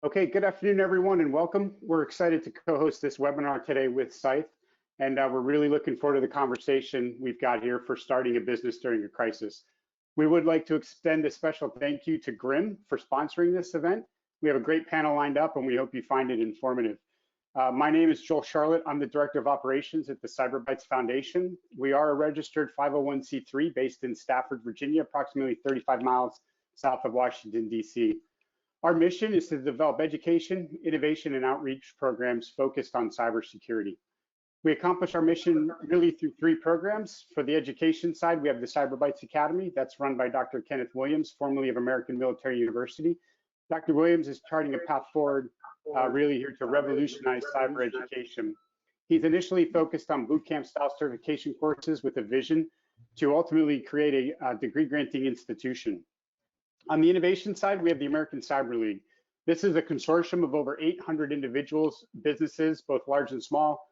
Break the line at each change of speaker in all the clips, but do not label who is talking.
Okay, good afternoon, everyone, and welcome. We're excited to co-host this webinar today with Scythe, and we're really looking forward to the conversation we've got here for starting a business during a crisis. We would like to extend a special thank you to Grimm for sponsoring this event. We have a great panel lined up, and we hope you find it informative. My name is Joel Charlotte. I'm the Director of Operations at the CyberBytes Foundation. We are a registered 501c3 based in Stafford, Virginia, approximately 35 miles south of Washington, D.C. Our mission is to develop education, innovation, and outreach programs focused on cybersecurity. We accomplish our mission really through three programs. For the education side, we have the CyberBytes Academy that's run by Dr. Kenneth Williams, formerly of American Military University. Dr. Williams is charting a path forward really here to revolutionize cyber education. He's initially focused on bootcamp style certification courses with a vision to ultimately create a degree granting institution. On the innovation side, we have the American Cyber League. This is a consortium of over 800 individuals, businesses, both large and small.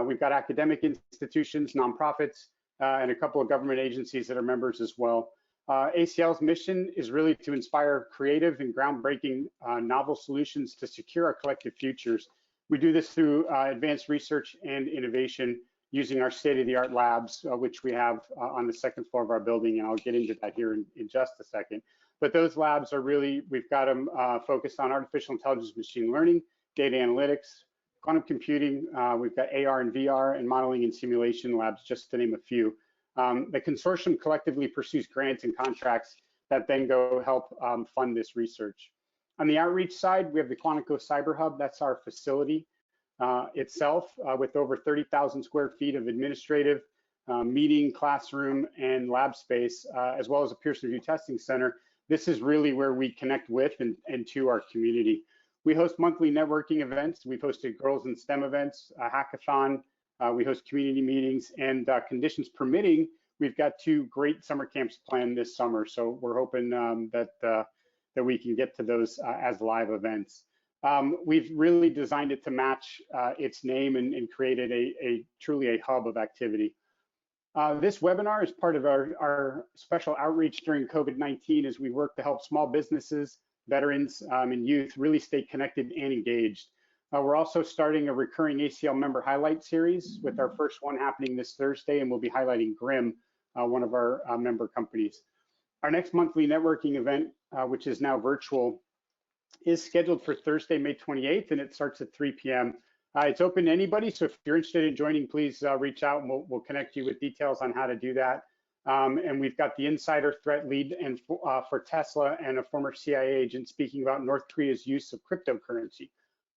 We've got academic institutions, nonprofits, and a couple of government agencies that are members as well. ACL's mission is really to inspire creative and groundbreaking novel solutions to secure our collective futures. We do this through advanced research and innovation using our state-of-the-art labs, which we have on the second floor of our building, and I'll get into that here in just a second. But those labs are really, we've got them focused on artificial intelligence, machine learning, data analytics, quantum computing. We've got AR and VR and modeling and simulation labs, just to name a few. The consortium collectively pursues grants and contracts that then go help fund this research. On the outreach side, we have the Quantico Cyber Hub. That's our facility itself with over 30,000 square feet of administrative, meeting, classroom, and lab space, as well as a Pearson Review testing center. This is really where we connect with and to our community. We host monthly networking events. We've hosted Girls in STEM events, a hackathon. We host community meetings, and conditions permitting, we've got 2 great summer camps planned this summer. So we're hoping that we can get to those as live events. We've really designed it to match its name and created truly a hub of activity. This webinar is part of our special outreach during COVID-19 as we work to help small businesses, veterans, and youth really stay connected and engaged. We're also starting a recurring ACL member highlight series with our first one happening this Thursday, and we'll be highlighting Grimm, one of our member companies. Our next monthly networking event, which is now virtual, is scheduled for Thursday, May 28th, and it starts at 3 p.m. It's open to anybody, so if you're interested in joining, please reach out and we'll connect you with details on how to do that. And we've got the insider threat lead and for Tesla and a former CIA agent speaking about North Korea's use of cryptocurrency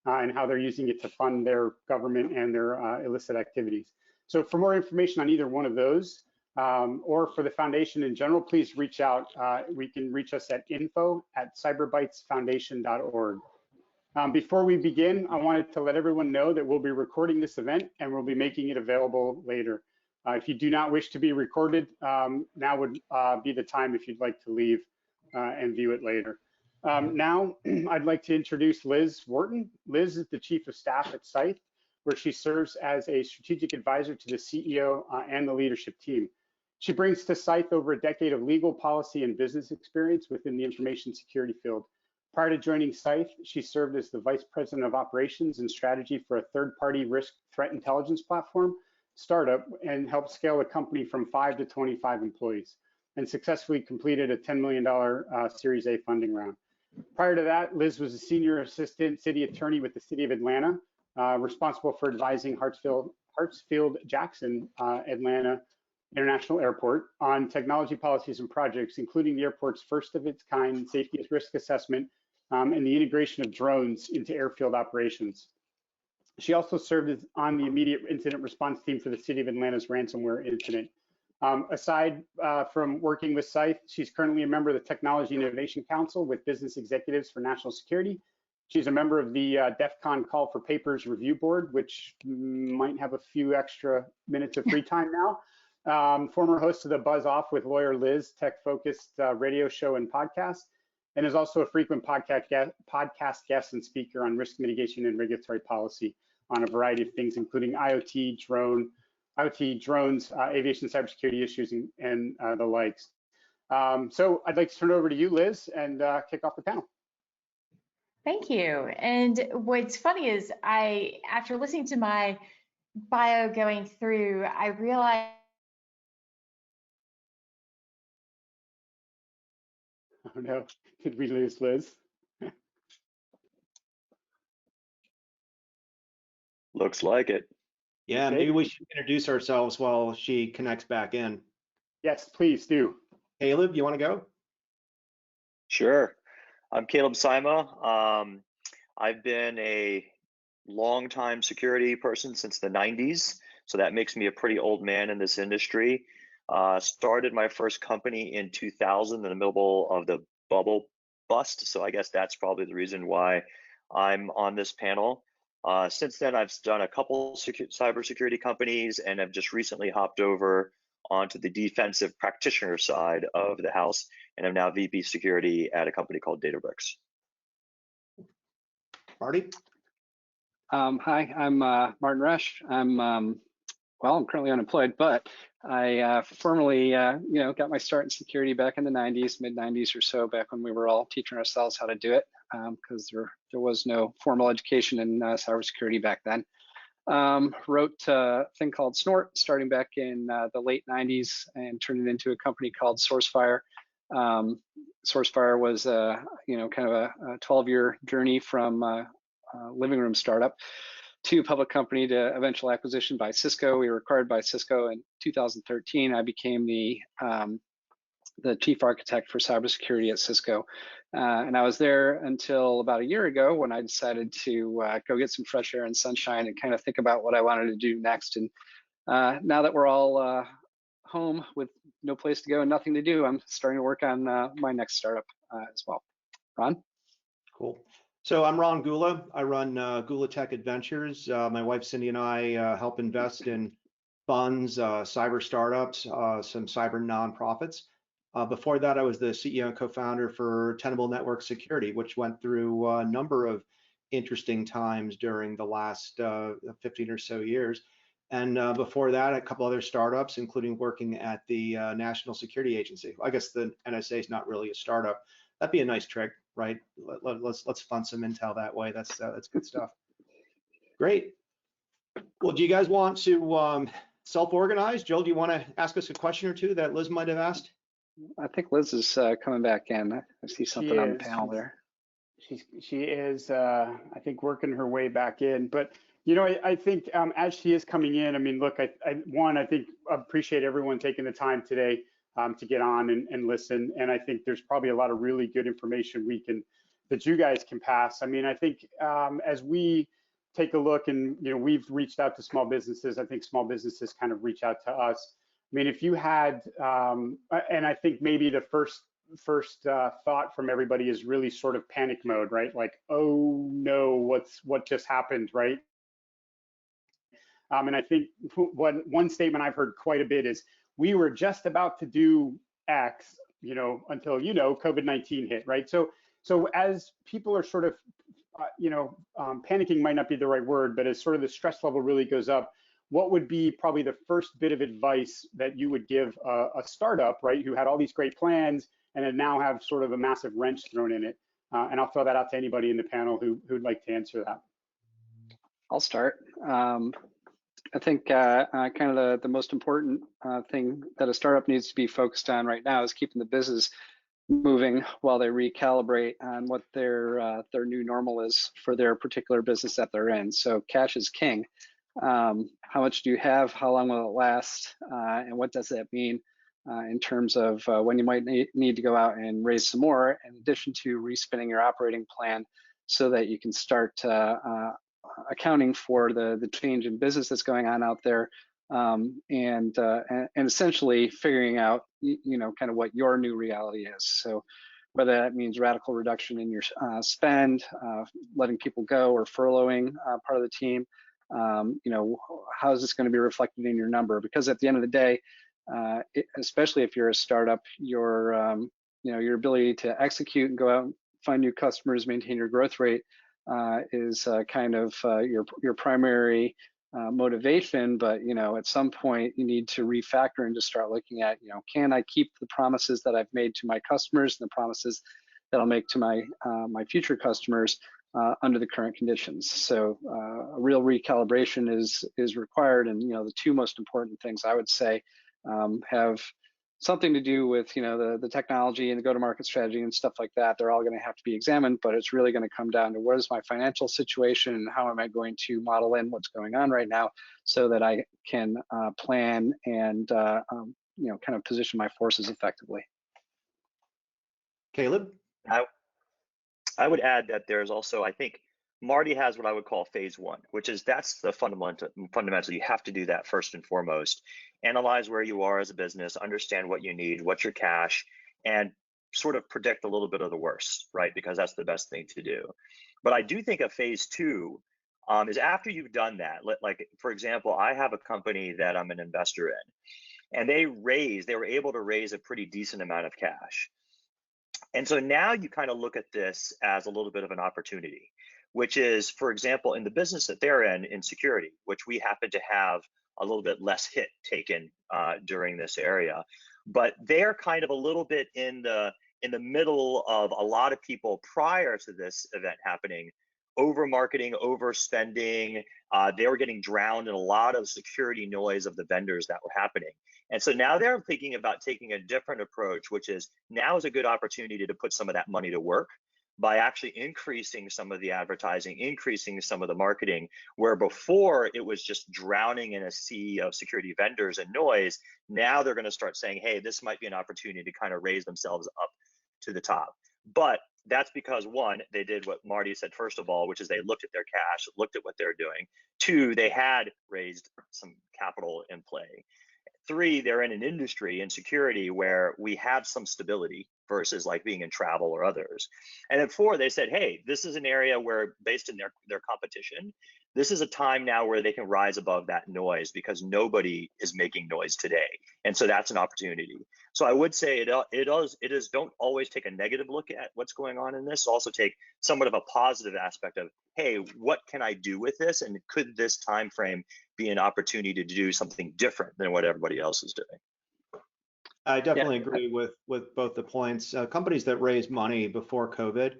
and how they're using it to fund their government and their illicit activities. So for more information on either one of those or for the foundation in general, please reach out. We can reach us at info@cyberbytesfoundation.org. Before we begin, I wanted to let everyone know that we'll be recording this event and we'll be making it available later. If you do not wish to be recorded, now would be the time if you'd like to leave and view it later. Now, I'd like to introduce Liz Wharton. Liz is the Chief of Staff at Scythe, where she serves as a strategic advisor to the CEO and the leadership team. She brings to Scythe over a decade of legal, policy, and business experience within the information security field. Prior to joining Scythe, she served as the Vice President of Operations and Strategy for a third-party risk threat intelligence platform startup and helped scale a company from 5 to 25 employees and successfully completed a $10 million Series A funding round. Prior to that, Liz was a Senior Assistant City Attorney with the City of Atlanta, responsible for advising Hartsfield-Jackson Atlanta International Airport on technology policies and projects, including the airport's first of its kind safety risk assessment and the integration of drones into airfield operations. She also served on the immediate incident response team for the City of Atlanta's ransomware incident. Aside from working with Scythe, she's currently a member of the Technology Innovation Council with Business Executives for National Security. She's a member of the DEF CON Call for Papers Review Board, which might have a few extra minutes of free time now. Former host of the Buzz Off with Lawyer Liz, tech-focused radio show and podcast, and is also a frequent podcast guest and speaker on risk mitigation and regulatory policy on a variety of things, including IoT, drones, aviation cybersecurity issues, and the likes. So I'd like to turn it over to you, Liz, and kick off the panel.
Thank you. And what's funny is after listening to my bio going through, I realized.
Oh no, did we lose Liz?
Looks like it.
Yeah,
Okay.
maybe we should introduce ourselves while she connects back in.
Yes, please do.
Caleb, you want to go?
Sure. I'm Caleb Sima. I've been a longtime security person since the 90s, so that makes me a pretty old man in this industry. Started my first company in 2000 in the middle of the bubble bust, so I guess that's probably the reason why I'm on this panel. Since then, I've done a couple cybersecurity companies, and I've just recently hopped over onto the defensive practitioner side of the house, and I'm now VP security at a company called Databricks.
Marty?
Hi, I'm Martin Resch. I'm currently unemployed, but I formerly, got my start in security back in the 90s, mid 90s or so, back when we were all teaching ourselves how to do it, because there was no formal education in cybersecurity back then. Wrote a thing called Snort starting back in the late 90s and turned it into a company called SourceFire. SourceFire was kind of a 12-year journey from living room startup to public company to eventual acquisition by Cisco. We were acquired by Cisco in 2013. I became the chief architect for cybersecurity at Cisco. And I was there until about a year ago when I decided to go get some fresh air and sunshine and kind of think about what I wanted to do next. And now that we're all home with no place to go and nothing to do, I'm starting to work on my next startup as well. Ron?
Cool. So I'm Ron Gula. I run Gula Tech Adventures. My wife Cindy and I help invest in funds, cyber startups, some cyber nonprofits. Before that, I was the CEO and co-founder for Tenable Network Security, which went through a number of interesting times during the last 15 or so years. And before that, a couple other startups, including working at the National Security Agency. I guess the NSA is not really a startup. That'd be a nice trick, right? Let's fund some intel that way. That's good stuff. Great. Well, do you guys want to self-organize? Joel, do you want to ask us a question or two that Liz might have asked?
I think Liz is coming back in. I see something on the panel there.
She is, I think, working her way back in. But, I think as she is coming in, I mean, look, I think appreciate everyone taking the time today to get on and listen. And I think there's probably a lot of really good information that you guys can pass. I mean, I think as we take a look and, we've reached out to small businesses. I think small businesses kind of reach out to us. I mean, if you had, and I think maybe the first thought from everybody is really sort of panic mode, right? Like, oh no, what just happened, right? And I think one statement I've heard quite a bit is, we were just about to do X, until COVID-19 hit, right? So as people are sort of, panicking might not be the right word, but as sort of the stress level really goes up, what would be probably the first bit of advice that you would give a startup, right, who had all these great plans and then now have sort of a massive wrench thrown in it? And I'll throw that out to anybody in the panel who'd like to answer that.
I'll start. I think kind of the most important thing that a startup needs to be focused on right now is keeping the business moving while they recalibrate on what their new normal is for their particular business that they're in. So cash is king. How much do you have? How long will it last? And what does that mean in terms of when you might need to go out and raise some more, in addition to respinning your operating plan so that you can start accounting for the change in business that's going on out there, and essentially figuring out kind of what your new reality is. So whether that means radical reduction in your spend, letting people go, or furloughing part of the team, how is this going to be reflected in your number? Because at the end of the day, especially if you're a startup, your ability to execute and go out and find new customers, maintain your growth rate is kind of your primary motivation. But at some point you need to refactor and just start looking at, can I keep the promises that I've made to my customers and the promises that I'll make to my future customers, under the current conditions. So a real recalibration is required, and the two most important things I would say have something to do with the technology and the go-to-market strategy and stuff like that. They're all going to have to be examined, but it's really going to come down to what is my financial situation and how am I going to model in what's going on right now so that I can plan and kind of position my forces effectively.
Caleb?
I would add that there's also, I think Marty has what I would call phase one, which is that's the fundamental. You have to do that first and foremost. Analyze where you are as a business, understand what you need, what's your cash, and sort of predict a little bit of the worst, right? Because that's the best thing to do. But I do think a phase two is after you've done that. Like, for example, I have a company that I'm an investor in, and they were able to raise a pretty decent amount of cash. And so now you kind of look at this as a little bit of an opportunity, which is, for example, in the business that they're in security, which we happen to have a little bit less hit taken during this area, but they're kind of a little bit in the middle of a lot of people prior to this event happening, over marketing, overspending. They were getting drowned in a lot of security noise of the vendors that were happening. And so now they're thinking about taking a different approach, which is now is a good opportunity to put some of that money to work by actually increasing some of the advertising, increasing some of the marketing, where before it was just drowning in a sea of security vendors and noise. Now they're going to start saying, hey, this might be an opportunity to kind of raise themselves up to the top. But that's because, one, they did what Marty said first of all, which is they looked at their cash, looked at what they're doing. Two, they had raised some capital in play. Three, they're in an industry in security where we have some stability versus like being in travel or others. And then four, they said, hey, this is an area where, based in their competition, this is a time now where they can rise above that noise because nobody is making noise today. And so that's an opportunity. So I would say it is don't always take a negative look at what's going on in this. Also take somewhat of a positive aspect of, hey, what can I do with this? And could this time frame be an opportunity to do something different than what everybody else is doing?
I definitely agree with both the points. Companies that raised money before COVID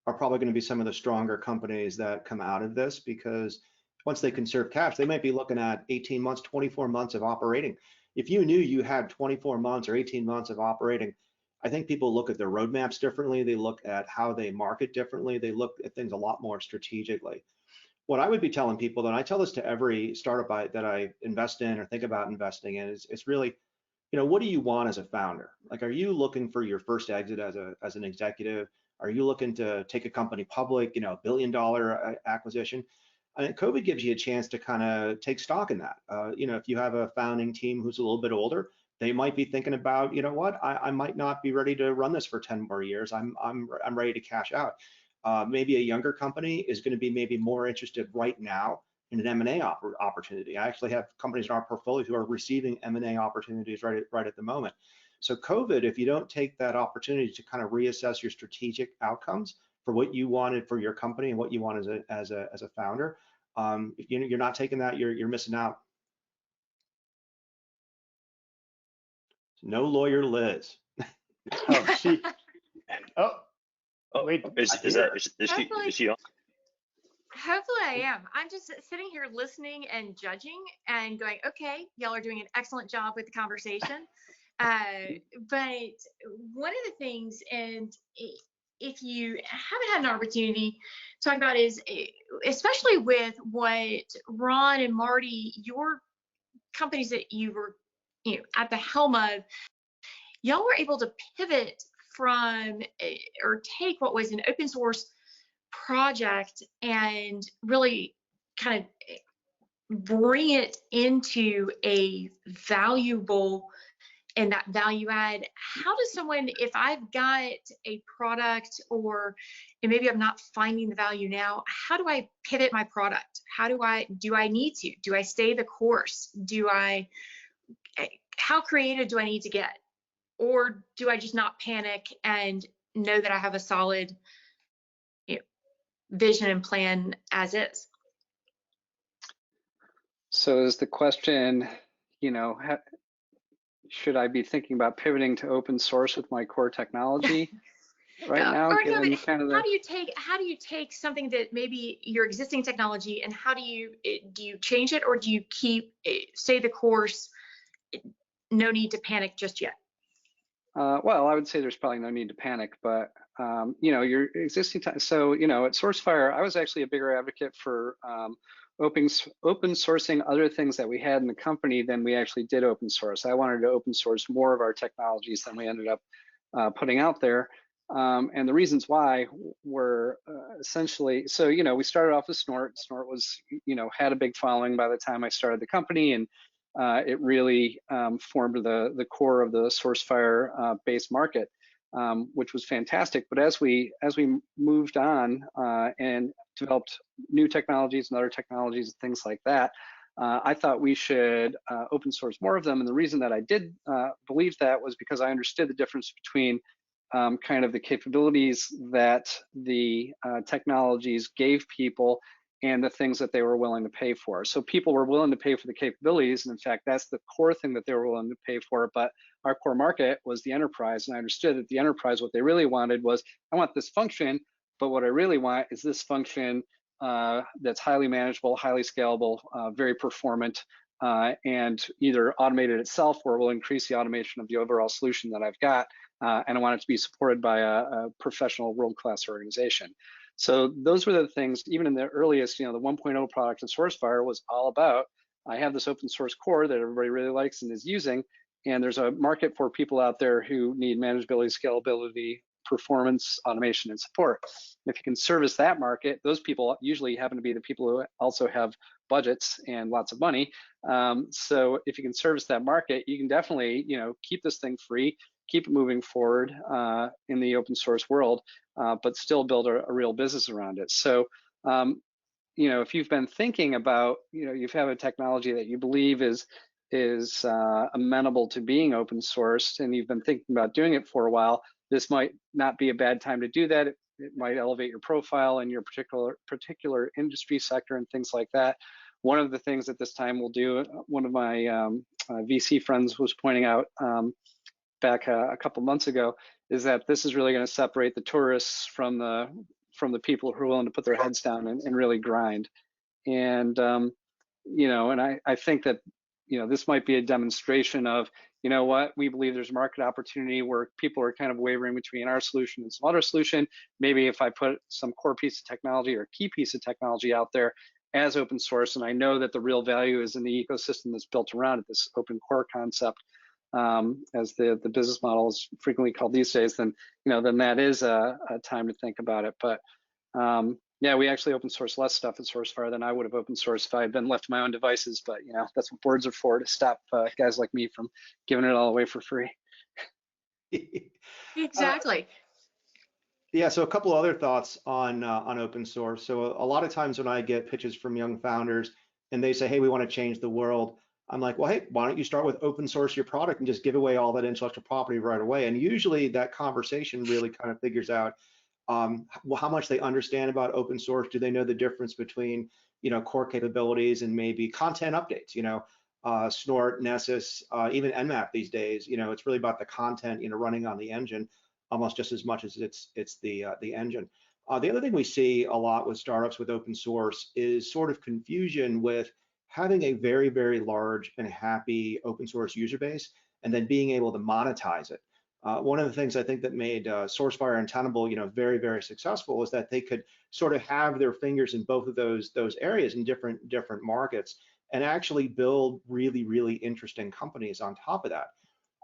are probably going to be some of the stronger companies that come out of this, because once they conserve cash, they might be looking at 18 months, 24 months of operating. If you knew you had 24 months or 18 months of operating, I think people look at their roadmaps differently. They look at how they market differently. They look at things a lot more strategically. What I would be telling people, and I tell this to every startup that I invest in or think about investing in, is it's really, what do you want as a founder? Like, are you looking for your first exit as an executive? Are you looking to take a company public, $1 billion acquisition? I mean, COVID gives you a chance to kind of take stock in that. If you have a founding team who's a little bit older, they might be thinking about, what, I might not be ready to run this for 10 more years. I'm ready to cash out. Maybe a younger company is going to be maybe more interested right now in an M&A opportunity. I actually have companies in our portfolio who are receiving M&A opportunities right at the moment. So COVID, if you don't take that opportunity to kind of reassess your strategic outcomes for what you wanted for your company and what you want as a founder, if you're not taking that, you're missing out. No lawyer Liz.
Wait,
is she on?
Hopefully I am. I'm just sitting here listening and judging and going, okay, y'all are doing an excellent job with the conversation. But one of the things, and if you haven't had an opportunity to talk about, is especially with what Ron and Marty, your companies that you were at the helm of, y'all were able to pivot from or take what was an open source project and really kind of bring it into a valuable and that value add. How does someone, if I've got a product and maybe I'm not finding the value now, how do I pivot my product? Do I need to? Do I stay the course? How creative do I need to get? Or do I just not panic and know that I have a solid vision and plan as is?
So is the question, should I be thinking about pivoting to open source with my core technology? right now,
or
given
no,
kind of
how do you take something that maybe your existing technology, and how do you change it, or do you keep stay the course? No need to panic just yet.
Well, I would say there's probably no need to panic, but you know, your existing so you know, at SourceFire, I was actually a bigger advocate for open sourcing other things that we had in the company than we actually did open source. I wanted to open source more of our technologies than we ended up putting out there. And the reasons why were essentially, so, you know, we started off with Snort. Snort was, you know, had a big following by the time I started the company, and it really formed the core of the SourceFire based market, which was fantastic. But as we moved on and developed new technologies and other technologies and things like that, I thought we should open source more of them. And the reason that I did believe that was because I understood the difference between kind of the capabilities that the technologies gave people and the things that they were willing to pay for. So people were willing to pay for the capabilities, and in fact, that's the core thing that they were willing to pay for. But our core market was the enterprise, and I understood that the enterprise, what they really wanted was, I want this function, but what I really want is this function that's highly manageable, highly scalable, very performant, and either automated itself or will increase the automation of the overall solution that I've got. And I want it to be supported by a professional world-class organization. So those were the things, even in the earliest, you know, the 1.0 product of SourceFire was all about, I have this open source core that everybody really likes and is using, and there's a market for people out there who need manageability, scalability, performance, automation, and support. If you can service that market, those people usually happen to be the people who also have budgets and lots of money. So if you can service that market, you can definitely, you know, keep this thing free, keep it moving forward in the open source world, but still build a real business around it. So, you know, if you've been thinking about, you know, you have a technology that you believe is amenable to being open sourced, and you've been thinking about doing it for a while, this might not be a bad time to do that. It might elevate your profile in your particular industry sector and things like that. One of the things at this time we'll do, one of my VC friends was pointing out back a couple months ago, is that this is really going to separate the tourists from the people who are willing to put their heads down and really grind. And you know, and I think that, you know, this might be a demonstration of, you know what, we believe there's market opportunity where people are kind of wavering between our solution and some other solution. Maybe if I put some core piece of technology or key piece of technology out there as open source, and I know that the real value is in the ecosystem that's built around it, this open core concept, as the business model is frequently called these days, then, you know, then that is a time to think about it. But yeah, we actually open source less stuff at SourceFire than I would have open sourced if I had been left to my own devices. But, you know, that's what boards are for, to stop guys like me from giving it all away for free.
Exactly.
Yeah, so a couple other thoughts on open source. So a lot of times when I get pitches from young founders and they say, hey, we want to change the world, I'm like, well, hey, why don't you start with open source your product and just give away all that intellectual property right away? And usually that conversation really kind of figures out how much they understand about open source. Do they know the difference between, you know, core capabilities and maybe content updates? You know, Snort, Nessus, even Nmap these days. You know, it's really about the content, you know, running on the engine, almost just as much as it's the engine. The other thing we see a lot with startups with open source is sort of confusion with having a very, very large and happy open source user base and then being able to monetize it. One of the things I think that made SourceFire and Tenable, you know, very, very successful is that they could sort of have their fingers in both of those areas in different markets and actually build really, really interesting companies on top of that.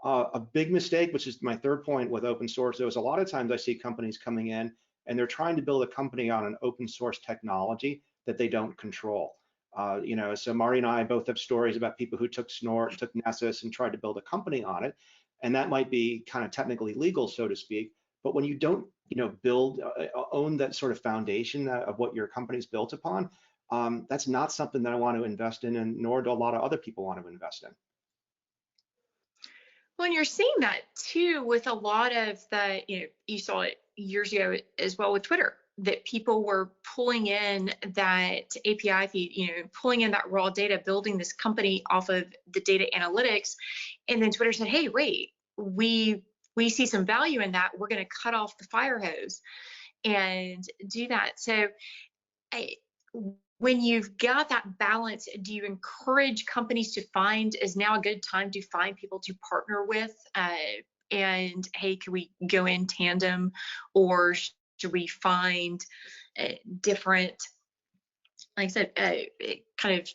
A big mistake, which is my third point with open source, there was a lot of times I see companies coming in and they're trying to build a company on an open source technology that they don't control. You know, so Marty and I both have stories about people who took Snort, took Nessus, and tried to build a company on it. And that might be kind of technically legal, so to speak. But when you don't, you know, own that sort of foundation of what your company's built upon, that's not something that I want to invest in, and nor do a lot of other people want to invest in.
Well, and you're seeing that too with a lot of the, you know, you saw it years ago as well with Twitter, that people were pulling in that API feed, you know, pulling in that raw data, building this company off of the data analytics. And then Twitter said, hey, wait, we we see some value in that, we're going to cut off the fire hose and do that. So when you've got that balance, do you encourage companies to find, is now a good time to find people to partner with? And hey, can we go in tandem, or should we find different, like I said, kind of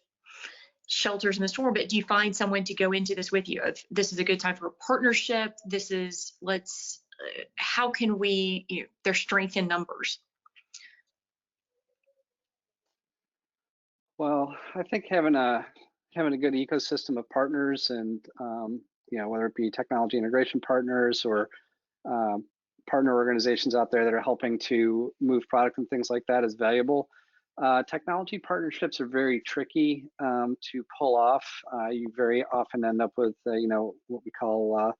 shelters in the storm, but do you find someone to go into this with you? If this is a good time for a partnership, this is, how can we, there's strength in numbers.
Well, I think having a good ecosystem of partners, and whether it be technology integration partners or partner organizations out there that are helping to move product and things like that, is valuable. Technology partnerships are very tricky to pull off. You very often end up with what we call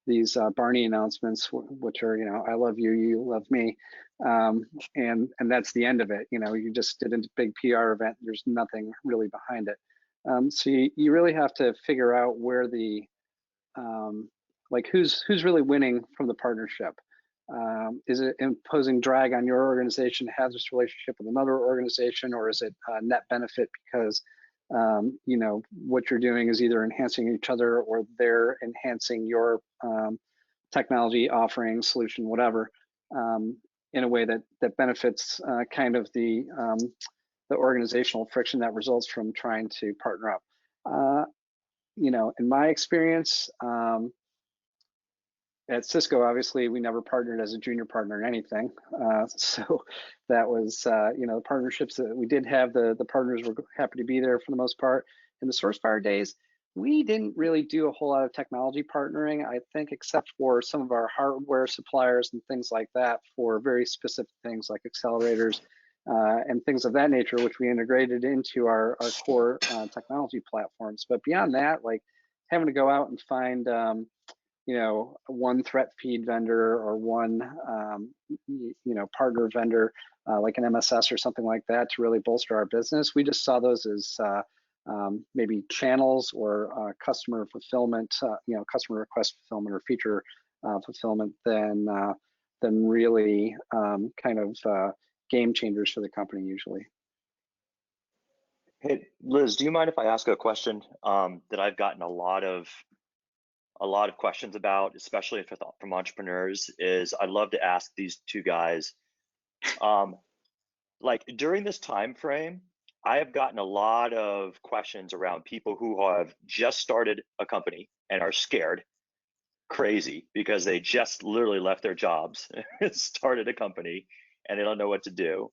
these Barney announcements, which are, I love you, you love me, and that's the end of it. You just did a big PR event. There's nothing really behind it. So you really have to figure out where the who's really winning from the partnership. Is it imposing drag on your organization, has this relationship with another organization, or is it a net benefit because what you're doing is either enhancing each other or they're enhancing your technology offering, solution, whatever, in a way that benefits kind of the organizational friction that results from trying to partner up. In my experience, at Cisco, obviously, we never partnered as a junior partner in anything. So that was, the partnerships that we did have, the partners were happy to be there for the most part. In the SourceFire days, we didn't really do a whole lot of technology partnering, I think, except for some of our hardware suppliers and things like that for very specific things like accelerators and things of that nature, which we integrated into our core technology platforms. But beyond that, like having to go out and find one threat feed vendor or one partner vendor like an MSS or something like that to really bolster our business. We just saw those as maybe channels or customer fulfillment, customer request fulfillment or feature fulfillment than really kind of game changers for the company usually.
Hey, Liz, do you mind if I ask a question that I've gotten a lot of questions about, especially from entrepreneurs? Is I'd love to ask these two guys, like during this time frame, I have gotten a lot of questions around people who have just started a company and are scared crazy because they just literally left their jobs, started a company, and they don't know what to do.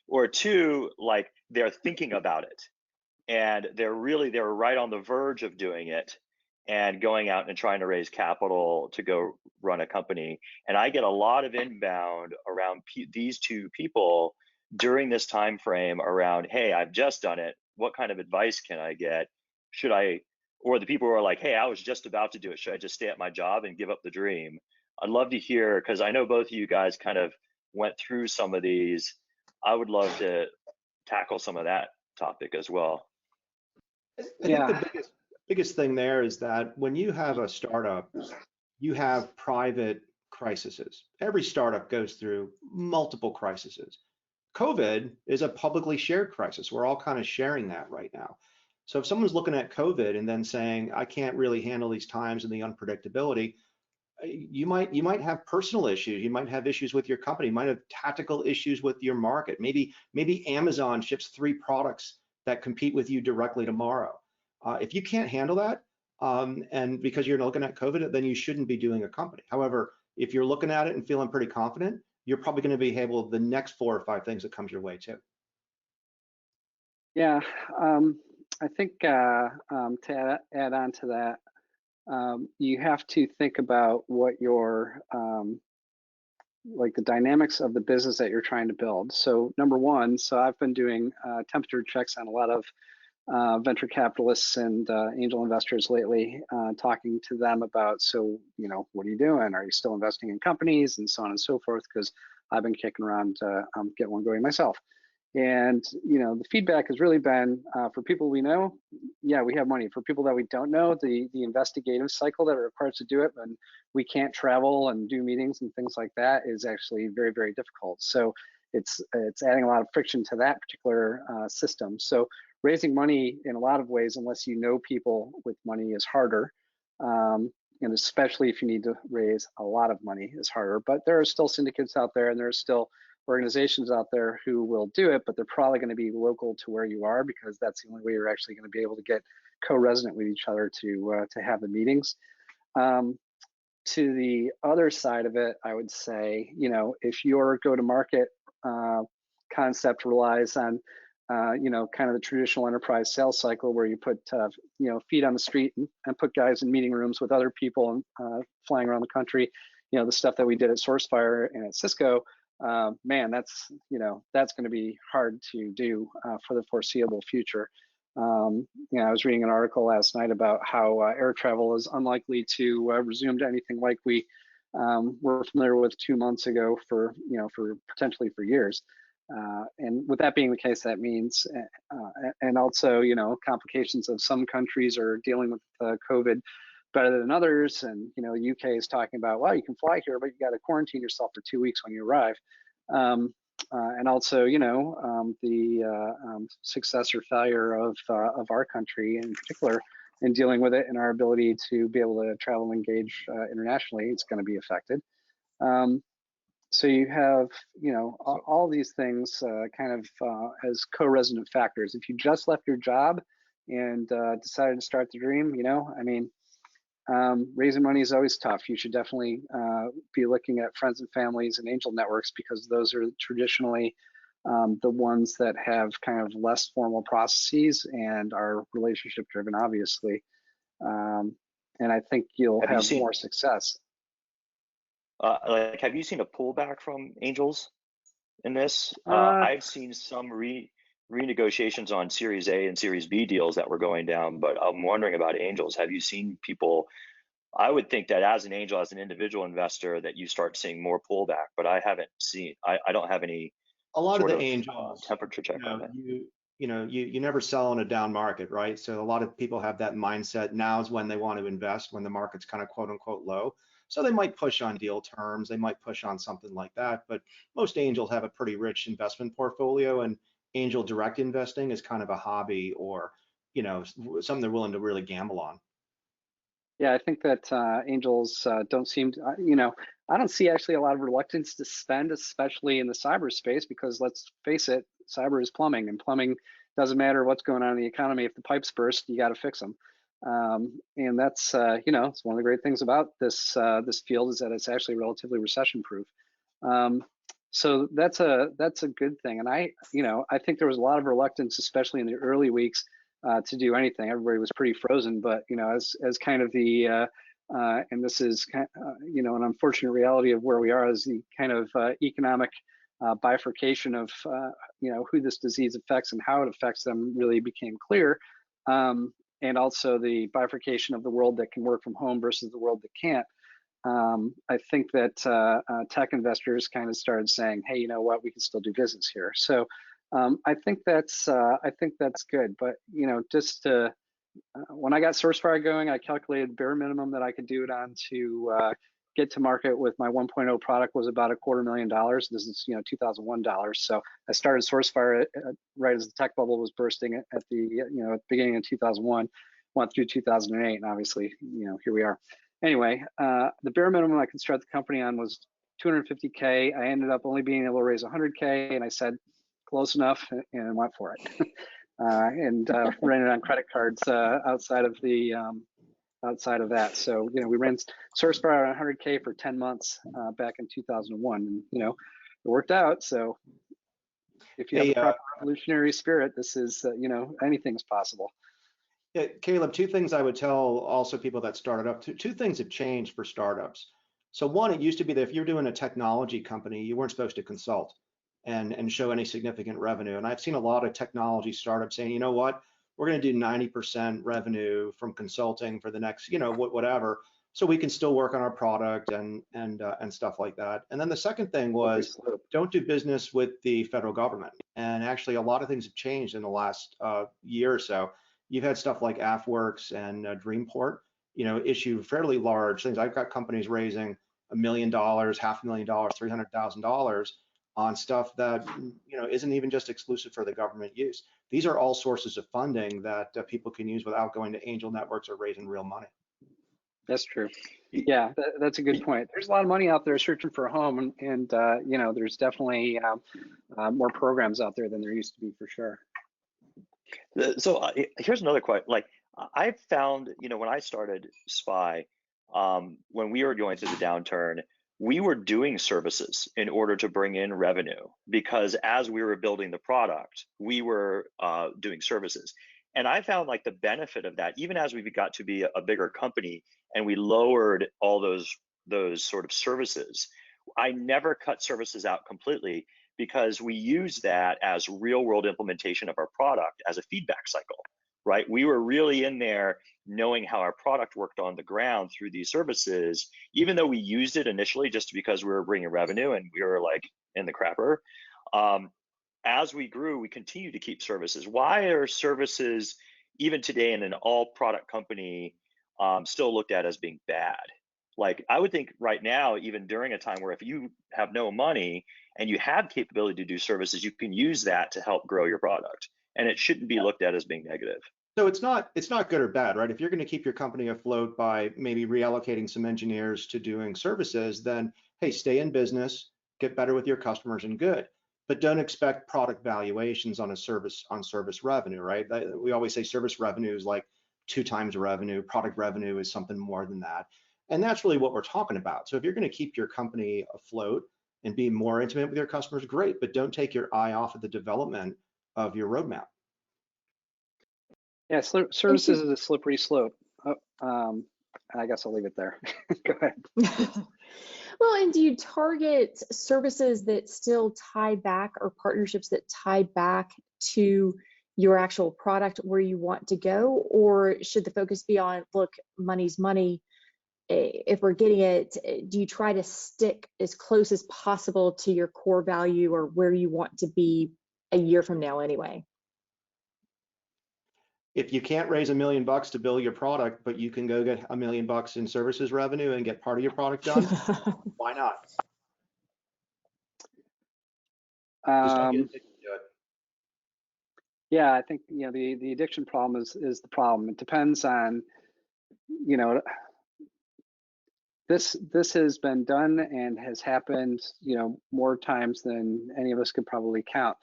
Or two, like they're thinking about it and they're right on the verge of doing it and going out and trying to raise capital to go run a company. And I get a lot of inbound around these two people during this time frame around, hey, I've just done it. What kind of advice can I get? Should I, or the people who are like, hey, I was just about to do it. Should I just stay at my job and give up the dream? I'd love to hear, because I know both of you guys kind of went through some of these. I would love to tackle some of that topic as well.
I think the biggest thing there is that when you have a startup, you have private crises. Every startup goes through multiple crises. COVID is a publicly shared crisis. We're all kind of sharing that right now. So if someone's looking at COVID and then saying, I can't really handle these times and the unpredictability, you might have personal issues. You might have issues with your company. You might have tactical issues with your market. Maybe Amazon ships 3 products that compete with you directly tomorrow. If you can't handle that, and because you're looking at COVID, then you shouldn't be doing a company. However, if you're looking at it and feeling pretty confident, you're probably going to be able the next 4 or 5 things that comes your way too.
Yeah, I think to add on to that, you have to think about what your like the dynamics of the business that you're trying to build. So number one, so I've been doing temperature checks on a lot of venture capitalists and angel investors lately, talking to them about, so, what are you doing? Are you still investing in companies and so on and so forth? Because I've been kicking around to get one going myself. And the feedback has really been for people we know, yeah, we have money. For people that we don't know, the investigative cycle that it requires to do it, and we can't travel and do meetings and things like that, is actually very, very difficult. So it's adding a lot of friction to that particular system. So raising money in a lot of ways, unless you know people with money, is harder. And especially if you need to raise a lot of money, is harder. But there are still syndicates out there, and there are still organizations out there who will do it, but they're probably going to be local to where you are, because that's the only way you're actually going to be able to get co-resident with each other to have the meetings. To the other side of it, I would say, if your go-to-market concept relies on kind of the traditional enterprise sales cycle, where you put feet on the street and put guys in meeting rooms with other people and flying around the country, the stuff that we did at SourceFire and at Cisco, man, that's going to be hard to do for the foreseeable future. I was reading an article last night about how air travel is unlikely to resume to anything like we were familiar with 2 months ago for potentially for years. And with that being the case, that means, and also, complications of some countries are dealing with COVID better than others. And, the UK is talking about, well, you can fly here, but you got to quarantine yourself for 2 weeks when you arrive. And also, the success or failure of our country in particular in dealing with it, and our ability to be able to travel and engage internationally, it's going to be affected. So you have, all these things kind of as co-resident factors. If you just left your job and decided to start the dream, raising money is always tough. You should definitely be looking at friends and families and angel networks, because those are traditionally the ones that have kind of less formal processes and are relationship driven, obviously. And I think you'll have more success.
Have you seen a pullback from angels in this? I've seen some renegotiations on Series A and Series B deals that were going down, but I'm wondering about angels. Have you seen people? I would think that as an angel, as an individual investor, that you start seeing more pullback, but I haven't seen. I don't have any.
A lot of the angels
temperature check on that.
You never sell in a down market, right? So a lot of people have that mindset. Now is when they want to invest, when the market's kind of quote unquote low. So they might push on deal terms, they might push on something like that. But most angels have a pretty rich investment portfolio, and angel direct investing is kind of a hobby, or something they're willing to really gamble on.
Yeah, I think that angels don't seem to, I don't see actually a lot of reluctance to spend, especially in the cyberspace, because let's face it, cyber is plumbing, and plumbing doesn't matter what's going on in the economy. If the pipes burst, you got to fix them. And that's, it's one of the great things about this field, is that it's actually relatively recession proof. So that's a good thing. And I think there was a lot of reluctance, especially in the early weeks, to do anything. Everybody was pretty frozen, but as kind of the and this is kind of, an unfortunate reality of where we are, as the kind of economic bifurcation of who this disease affects and how it affects them really became clear. And also the bifurcation of the world that can work from home versus the world that can't. I think that tech investors kind of started saying, hey, you know what, we can still do business here. So I think that's good. But just to, when I got SourceFire going, I calculated bare minimum that I could do it on to get to market with my 1.0 product was about $250,000. This is $2001. So I started SourceFire right as the tech bubble was bursting at the at the beginning of 2001, went through 2008, and obviously here we are. Anyway, the bare minimum I could start the company on was $250K. I ended up only being able to raise $100K, and I said close enough and went for it. And ran it on credit cards outside of that. So we ran SourceFire on 100K for 10 months back in 2001, and it worked out. So if you have a proper revolutionary spirit, this is anything's possible.
Yeah, Caleb, two things I would tell also people that started up. Two things have changed for startups. So one, it used to be that if you're doing a technology company, you weren't supposed to consult and show any significant revenue. And I've seen a lot of technology startups saying, you know what, we're going to do 90% revenue from consulting for the next, whatever. so we can still work on our product and stuff like that. And then the second thing was, don't do business with the federal government. And actually, a lot of things have changed in the last year or so. You've had stuff like AFWorks and Dreamport, issue fairly large things. I've got companies raising $1 million, $500,000, $300,000 on stuff that isn't even just exclusive for the government use. These are all sources of funding that people can use without going to angel networks or raising real money.
That's true. Yeah, that's a good point. There's a lot of money out there searching for a home, and there's definitely more programs out there than there used to be, for sure.
So here's another question. Like, I've found, when I started SPY, when we were going through the downturn, we were doing services in order to bring in revenue, because as we were building the product, we were doing services. And I found like the benefit of that, even as we got to be a bigger company and we lowered all those sort of services, I never cut services out completely, because we use that as real world implementation of our product as a feedback cycle, right? We were really in there knowing how our product worked on the ground through these services, even though we used it initially just because we were bringing revenue and we were like in the crapper. As we grew, we continued to keep services. Why are services, even today in an all product company, still looked at as being bad? Like, I would think right now, even during a time where if you have no money and you have capability to do services, you can use that to help grow your product. And it shouldn't be looked at as being negative.
So it's not good or bad, right? If you're going to keep your company afloat by maybe reallocating some engineers to doing services, then hey, stay in business, get better with your customers, and good. But don't expect product valuations on service revenue, right? We always say service revenue is like 2 times revenue. Product revenue is something more than that. And that's really what we're talking about. So if you're going to keep your company afloat and be more intimate with your customers, great, but don't take your eye off of the development of your roadmap.
Yeah, services is a slippery slope. I guess I'll leave it there. Go ahead.
Well, and do you target services that still tie back, or partnerships that tie back to your actual product where you want to go? Or should the focus be on, look, money's money? If we're getting it, do you try to stick as close as possible to your core value or where you want to be a year from now anyway?
If you can't raise $1 million to build your product, but you can go get $1 million in services revenue and get part of your product done, why not? Just don't get addicted to it.
Yeah, I think the addiction problem is the problem. It depends on this has been done and has happened more times than any of us could probably count.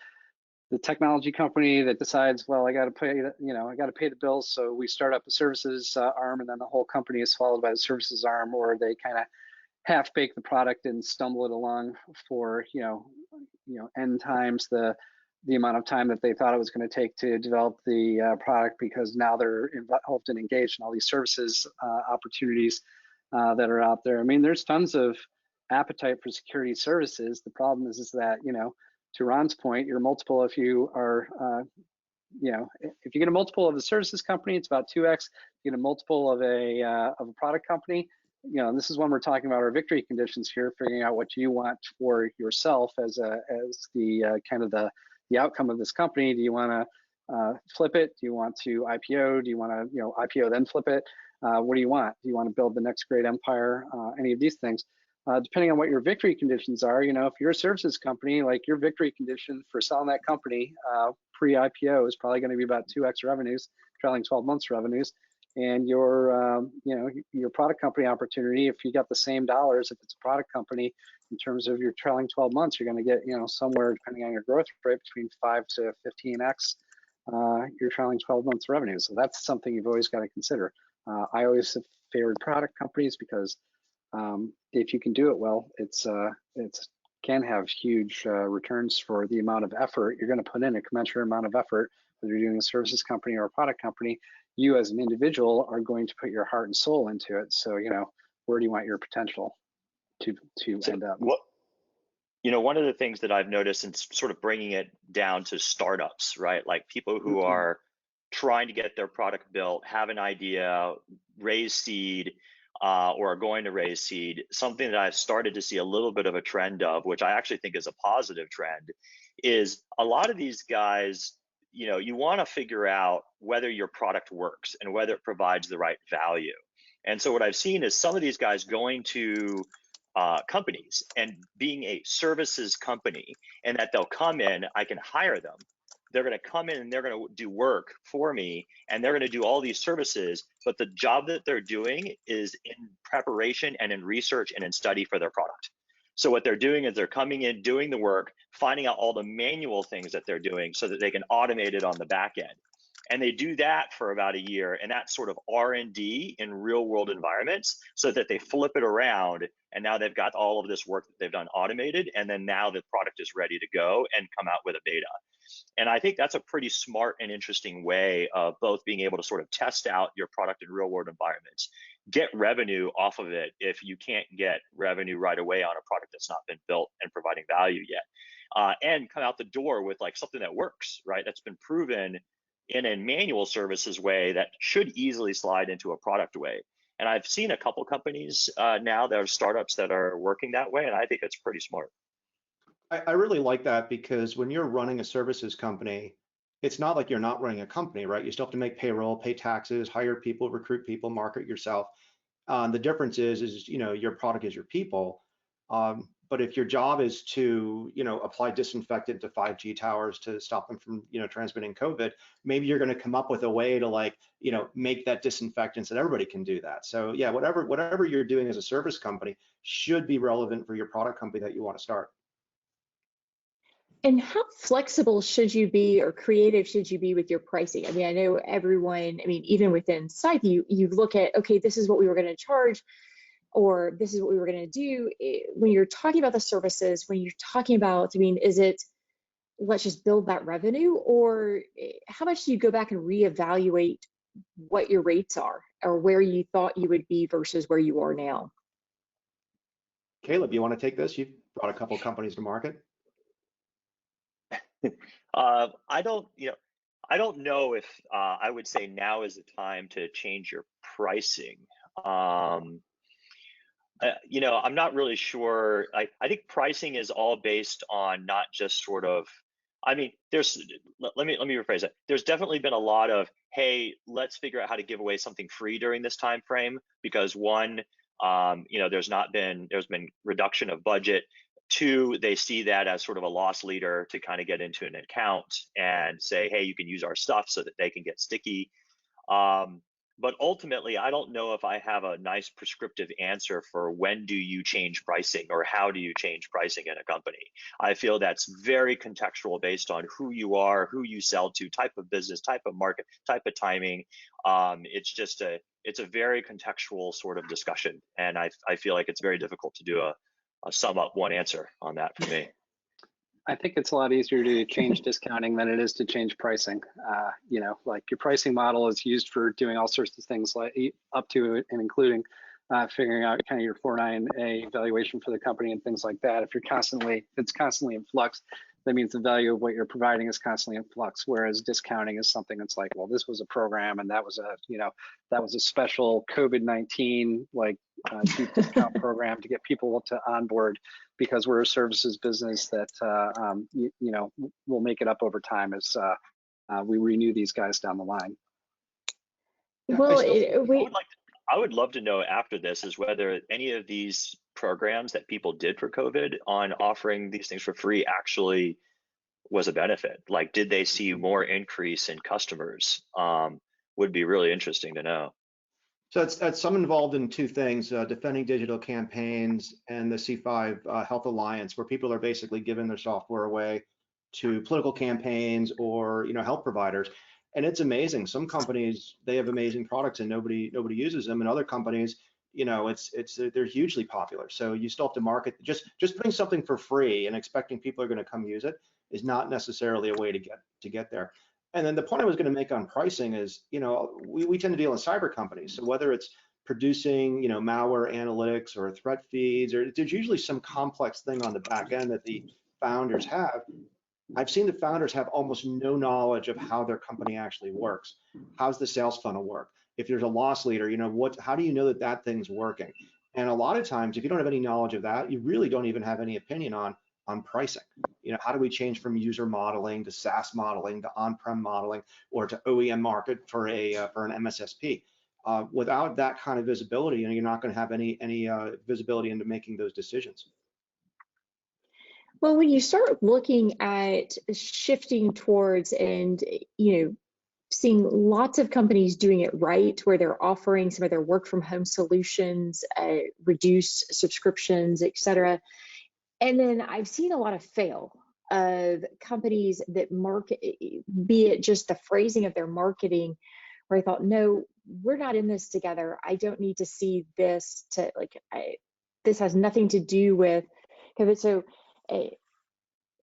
The technology company that decides, well, I got to pay, I got to pay the bills, so we start up a services arm, and then the whole company is followed by the services arm, or they kind of half bake the product and stumble it along for n times the amount of time that they thought it was going to take to develop the product, because now they're involved and engaged in all these services opportunities that are out there. I mean, there's tons of appetite for security services. The problem is that to Ron's point, your multiple, if you are, if you get a multiple of a services company, it's about 2x. You get a multiple of a product company, and this is when we're talking about our victory conditions here, figuring out what you want for yourself as the kind of the outcome of this company. Do you want to flip it? Do you want to IPO? Do you want to IPO then flip it? What do you want? Do you want to build the next great empire? Any of these things. Depending on what your victory conditions are, if you're a services company, like your victory condition for selling that company pre-IPO is probably going to be about 2x revenues, trailing 12 months revenues, and your your product company opportunity, if you got the same dollars, if it's a product company, in terms of your trailing 12 months, you're going to get somewhere, depending on your growth rate, between 5 to 15x your trailing 12 months revenue. So that's something you've always got to consider. I always have favored product companies because if you can do it well, it can have huge returns for the amount of effort you're going to put in. A commensurate amount of effort, whether you're doing a services company or a product company, you as an individual are going to put your heart and soul into it. So where do you want your potential to end up?
One of the things that I've noticed, and sort of bringing it down to startups, right? Like people who are trying to get their product built, have an idea, raise seed. or are going to raise seed, something that I've started to see a little bit of a trend of, which I actually think is a positive trend, is a lot of these guys, you want to figure out whether your product works and whether it provides the right value. And so what I've seen is some of these guys going to companies and being a services company, and that they'll come in, I can hire them. They're going to come in and they're going to do work for me, and they're going to do all these services, but the job that they're doing is in preparation and in research and in study for their product. So what they're doing is they're coming in, doing the work, finding out all the manual things that they're doing so that they can automate it on the back end. And they do that for about a year, and that's sort of R&D in real world environments, so that they flip it around, and now they've got all of this work that they've done automated, and then now the product is ready to go and come out with a beta. And I think that's a pretty smart and interesting way of both being able to sort of test out your product in real world environments, get revenue off of it if you can't get revenue right away on a product that's not been built and providing value yet, and come out the door with like something that works, right? That's been proven in a manual services way that should easily slide into a product way. And I've seen a couple companies now that are startups that are working that way, and I think it's pretty smart.
I really like that, because when you're running a services company, it's not like you're not running a company, right? You still have to make payroll, pay taxes, hire people, recruit people, market yourself. The difference is your product is your people. But if your job is to, apply disinfectant to 5G towers to stop them from, transmitting COVID, maybe you're going to come up with a way to make that disinfectant so that everybody can do that. So yeah, whatever you're doing as a service company should be relevant for your product company that you want to start.
And how flexible should you be, or creative should you be with your pricing? I mean, I know everyone, even within Scythe, you look at, okay, this is what we were going to charge, or this is what we were going to do. When you're talking about the services, when you're talking about, is it, let's just build that revenue, or how much do you go back and reevaluate what your rates are, or where you thought you would be versus where you are now?
Caleb, you want to take this? You've brought a couple companies to market.
I don't know if I would say now is the time to change your pricing. I'm not really sure. I think pricing is all based on not just sort of, let me rephrase that. There's definitely been a lot of, hey, let's figure out how to give away something free during this time frame, because one, there's been reduction of budget. Two, they see that as sort of a loss leader to kind of get into an account and say, hey, you can use our stuff, so that they can get sticky. But ultimately, I don't know if I have a nice prescriptive answer for when do you change pricing, or how do you change pricing in a company. I feel that's very contextual, based on who you are, who you sell to, type of business, type of market, type of timing. It's a very contextual sort of discussion, and I feel like it's very difficult to do a sum up one answer on that for me.
I think it's a lot easier to change discounting than it is to change pricing. Like your pricing model is used for doing all sorts of things, like up to and including figuring out kind of your 4.9A valuation for the company and things like that. If it's constantly in flux, that means the value of what you're providing is constantly in flux. Whereas discounting is something that's like, well, this was a program, and that was a special COVID-19 deep discount program to get people to onboard, because we're a services business that will make it up over time as we renew these guys down the line.
Well,
I would love to know after this is whether any of these programs that people did for COVID on offering these things for free actually was a benefit. Like, did they see more increase in customers? Would be really interesting to know.
So it's some involved in two things: defending digital campaigns and the C5 Health Alliance, where people are basically giving their software away to political campaigns or health providers. And it's amazing. Some companies, they have amazing products and nobody uses them, and other companies, they're hugely popular. So you still have to market. Just putting something for free and expecting people are going to come use it is not necessarily a way to get there. And then the point I was going to make on pricing is, we tend to deal in cyber companies. So whether it's producing, malware analytics or threat feeds, or there's usually some complex thing on the back end that the founders have. I've seen the founders have almost no knowledge of how their company actually works. How's the sales funnel work? If there's a loss leader, how do you know that that thing's working? And a lot of times, if you don't have any knowledge of that, you really don't even have any opinion on pricing. How do we change from user modeling to SaaS modeling to on-prem modeling or to OEM market for an MSSP? Without that kind of visibility, you're not going to have any visibility into making those decisions.
Well, when you start looking at shifting towards and seeing lots of companies doing it right, where they're offering some of their work from home solutions, reduced subscriptions, et cetera. And then I've seen a lot of fail of companies that market, be it just the phrasing of their marketing, where I thought, no, we're not in this together. I don't need to see this to this has nothing to do with COVID. So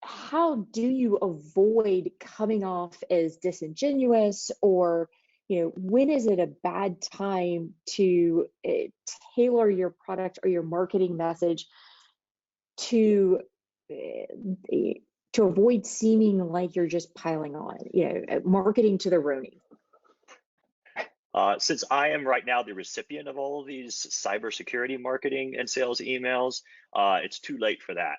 how do you avoid coming off as disingenuous, or when is it a bad time to tailor your product or your marketing message to avoid seeming like you're just piling on, marketing to the rooney?
Since I am right now the recipient of all of these cybersecurity marketing and sales emails, it's too late for that.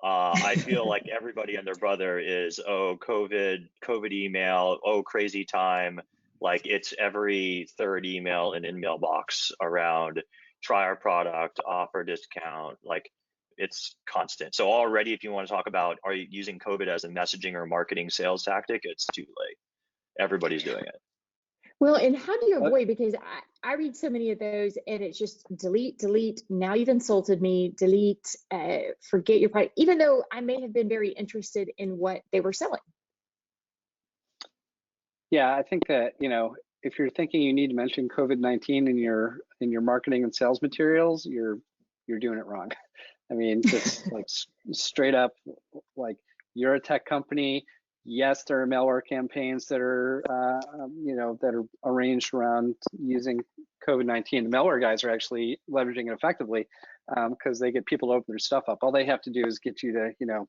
I feel like everybody and their brother is, oh, COVID email, oh, crazy time. Like it's every third email in mailbox around try our product, offer discount, like it's constant. So already, if you want to talk about, are you using COVID as a messaging or marketing sales tactic, it's too late. Everybody's doing it.
Well, and how do you avoid, because I read so many of those and it's just delete, now you've insulted me, delete, forget your product, even though I may have been very interested in what they were selling.
Yeah, I think that, if you're thinking you need to mention COVID-19 in your marketing and sales materials, you're doing it wrong. I mean, just like straight up, like you're a tech company. Yes, there are malware campaigns that are, that are arranged around using COVID-19. The malware guys are actually leveraging it effectively because they get people to open their stuff up. All they have to do is get you to,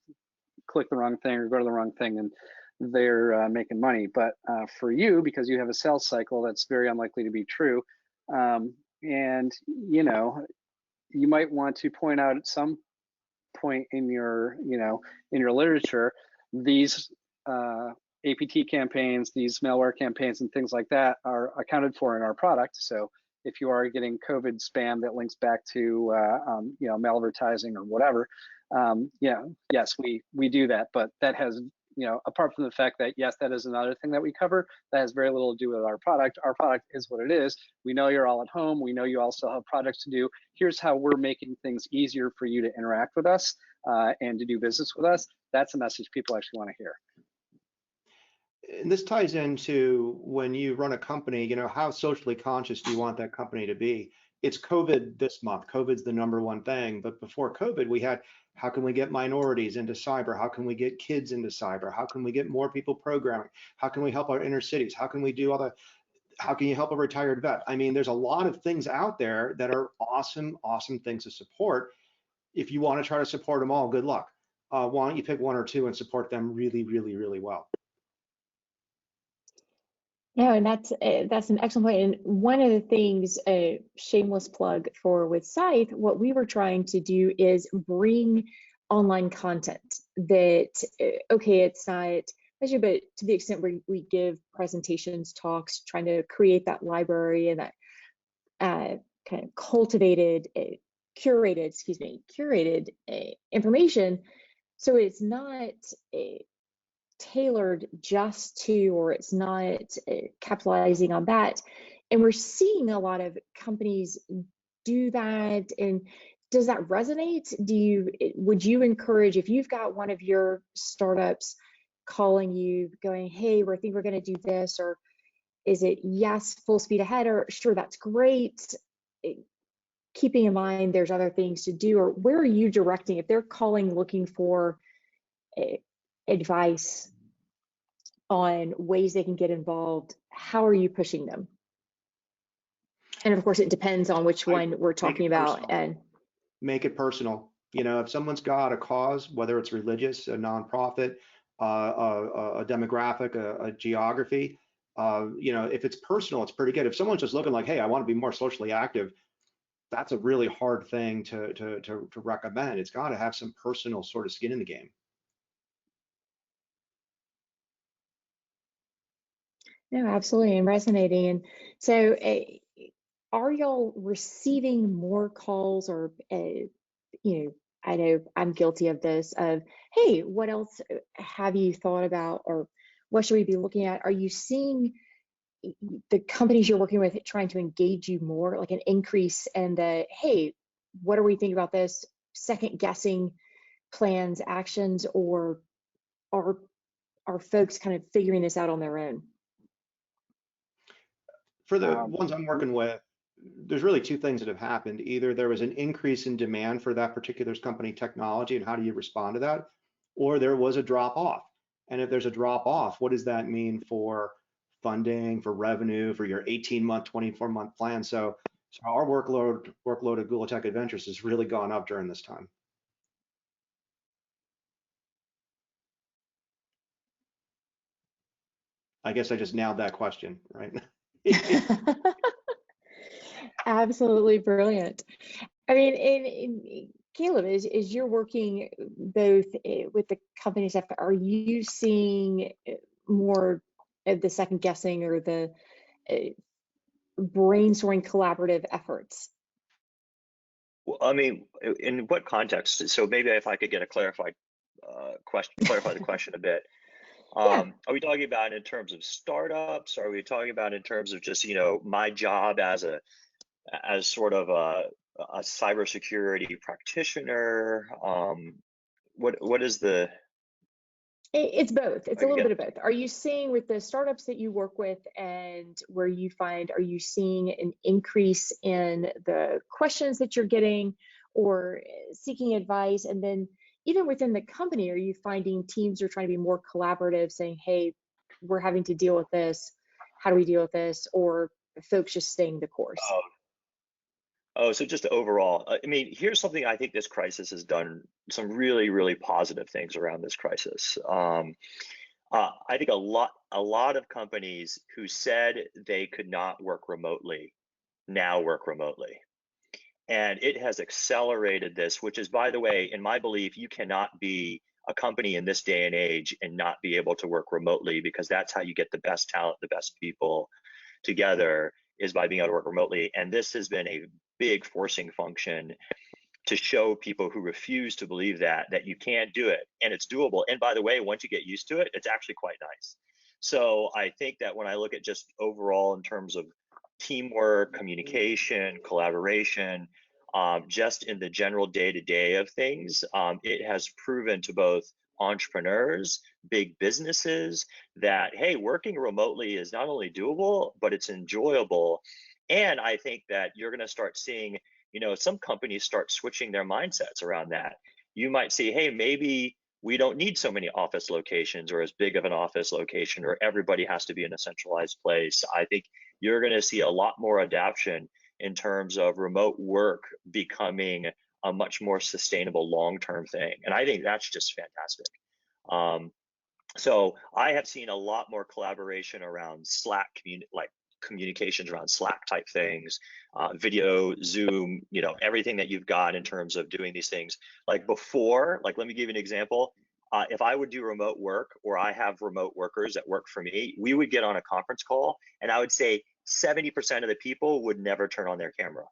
click the wrong thing or go to the wrong thing, and they're making money. But for you, because you have a sales cycle, that's very unlikely to be true. And, you might want to point out at some point in your, in your literature, these APT campaigns, these malware campaigns and things like that are accounted for in our product. So if you are getting COVID spam that links back to malvertising or whatever, yes, we do that. But that has, apart from the fact that, yes, that is another thing that we cover, that has very little to do with our product. Our product is what it is. We know you're all at home. We know you also have projects to do. Here's how we're making things easier for you to interact with us and to do business with us. That's a message people actually want to hear.
And this ties into when you run a company, how socially conscious do you want that company to be? It's COVID this month. COVID's the number one thing. But before COVID, we had, how can we get minorities into cyber? How can we get kids into cyber? How can we get more people programming? How can we help our inner cities? How can we do how can you help a retired vet? I mean, there's a lot of things out there that are awesome things to support. If you want to try to support them all, good luck. Why don't you pick one or two and support them really, really, really well?
No, and that's an excellent point. And one of the things, a shameless plug for with Scythe, what we were trying to do is bring online content that, okay, it's not, but to the extent where we give presentations, talks, trying to create that library and that kind of curated information. So it's not tailored just to, or it's not capitalizing on that. And we're seeing a lot of companies do that. And does that resonate? Would you encourage, if you've got one of your startups calling you going, hey, I think we're going to do this, or is it yes, full speed ahead, or sure, that's great, keeping in mind there's other things to do? Or where are you directing if they're calling looking for advice on ways they can get involved? How are you pushing them? And of course, it depends on which one we're talking about. And
make it personal. If someone's got a cause, whether it's religious, a nonprofit, a demographic, a geography, If it's personal, it's pretty good. If someone's just looking like, hey, I want to be more socially active, that's a really hard thing to recommend. It's got to have some personal sort of skin in the game.
No, absolutely, and resonating. And so, are y'all receiving more calls or, I know I'm guilty of this, of, hey, what else have you thought about, or what should we be looking at? Are you seeing the companies you're working with trying to engage you more, like an increase in the, hey, what are we thinking about this, second guessing plans, actions, or are folks kind of figuring this out on their own?
For the ones I'm working with, there's really two things that have happened. Either there was an increase in demand for that particular company technology, and how do you respond to that? Or there was a drop off. And if there's a drop off, what does that mean for funding, for revenue, for your 18-month, 24-month plan? So our workload at Google Tech Adventures has really gone up during this time. I guess I just nailed that question, right?
Absolutely brilliant. I mean, in Caleb, as you're working both with the company stuff, are you seeing more of the second guessing or the brainstorming collaborative efforts?
Well, I mean, in what context? So maybe if I could get a clarified clarify the question a bit.
Yeah.
Are we talking about in terms of startups? Are we talking about in terms of just, my job as sort of a cybersecurity practitioner? What is the?
It's both. It's a little
Yeah.
bit of both. Are you seeing with the startups that you work with and where you find, are you seeing an increase in the questions that you're getting or seeking advice? And then even within the company, are you finding teams are trying to be more collaborative, saying, hey, we're having to deal with this. How do we deal with this? Or folks just staying the course?
So just overall, I mean, here's something I think this crisis has done some really, really positive things around this crisis. I think a lot of companies who said they could not work remotely now work remotely. And it has accelerated this, which is, by the way, in my belief, you cannot be a company in this day and age and not be able to work remotely, because that's how you get the best talent, the best people together, is by being able to work remotely. And this has been a big forcing function to show people who refuse to believe that you can't do it, and it's doable. And by the way, once you get used to it, it's actually quite nice. So I think that when I look at just overall in terms of teamwork, communication, collaboration, just in the general day-to-day of things, it has proven to both entrepreneurs, big businesses, that, hey, working remotely is not only doable, but it's enjoyable. And I think that you're going to start seeing, some companies start switching their mindsets around that. You might see, hey, maybe we don't need so many office locations or as big of an office location, or everybody has to be in a centralized place. I think you're going to see a lot more adoption in terms of remote work becoming a much more sustainable long-term thing. And I think that's just fantastic. So I have seen a lot more collaboration around Slack, communications around Slack type things, video, Zoom, everything that you've got in terms of doing these things. Like before, let me give you an example. If I would do remote work, or I have remote workers that work for me, we would get on a conference call, and I would say 70% of the people would never turn on their camera,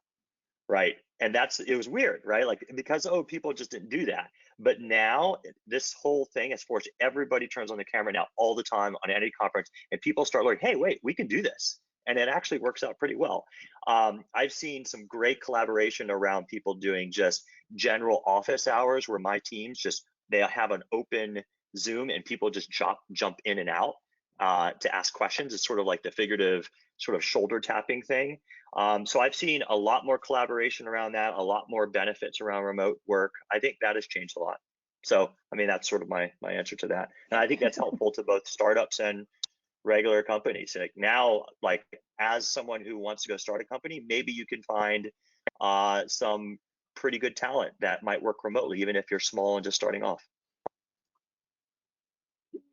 right? And it was weird, right? Because, people just didn't do that. But now this whole thing has forced everybody turns on the camera now all the time on any conference, and people start learning, hey, wait, we can do this. And it actually works out pretty well. I've seen some great collaboration around people doing just general office hours, where my teams they have an open Zoom and people just jump in and out to ask questions. It's sort of like the figurative sort of shoulder tapping thing. So I've seen a lot more collaboration around that, a lot more benefits around remote work. I think that has changed a lot. So, I mean, that's sort of my answer to that. And I think that's helpful to both startups and regular companies. Now, as someone who wants to go start a company, maybe you can find some pretty good talent that might work remotely, even if you're small and just starting off.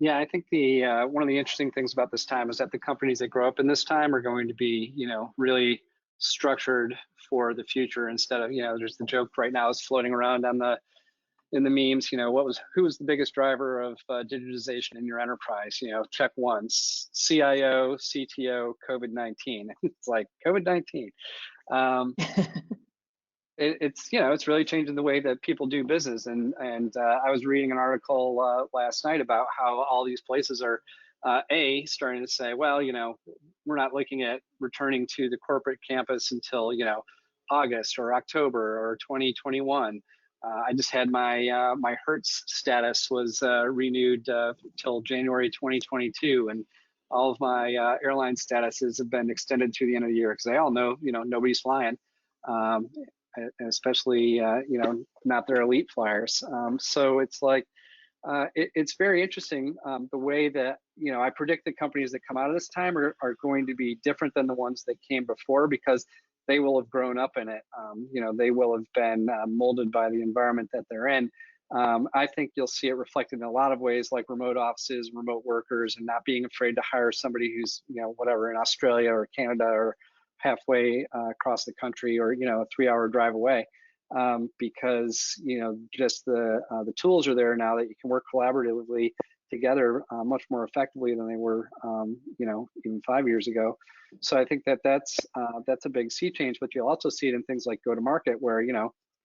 Yeah, I think the one of the interesting things about this time is that the companies that grow up in this time are going to be, really structured for the future instead of, there's the joke right now is floating around on in the memes, who was the biggest driver of digitization in your enterprise? Check once, CIO, CTO, COVID-19. It's like COVID-19. It's really changing the way that people do business. And I was reading an article last night about how all these places are starting to say, well, we're not looking at returning to the corporate campus until August or October or 2021. I just had my Hertz status was renewed till January 2022, and all of my airline statuses have been extended to the end of the year because they all know nobody's flying. Especially not their elite flyers. So it's like it's very interesting the way that I predict the companies that come out of this time are going to be different than the ones that came before because they will have grown up in it. They will have been molded by the environment that they're in. I think you'll see it reflected in a lot of ways, like remote offices, remote workers, and not being afraid to hire somebody who's whatever in Australia or Canada or halfway across the country or a 3-hour drive away because just the tools are there now that you can work collaboratively together much more effectively than they were even 5 years ago. So I think that's a big sea change, but you'll also see it in things like go to market where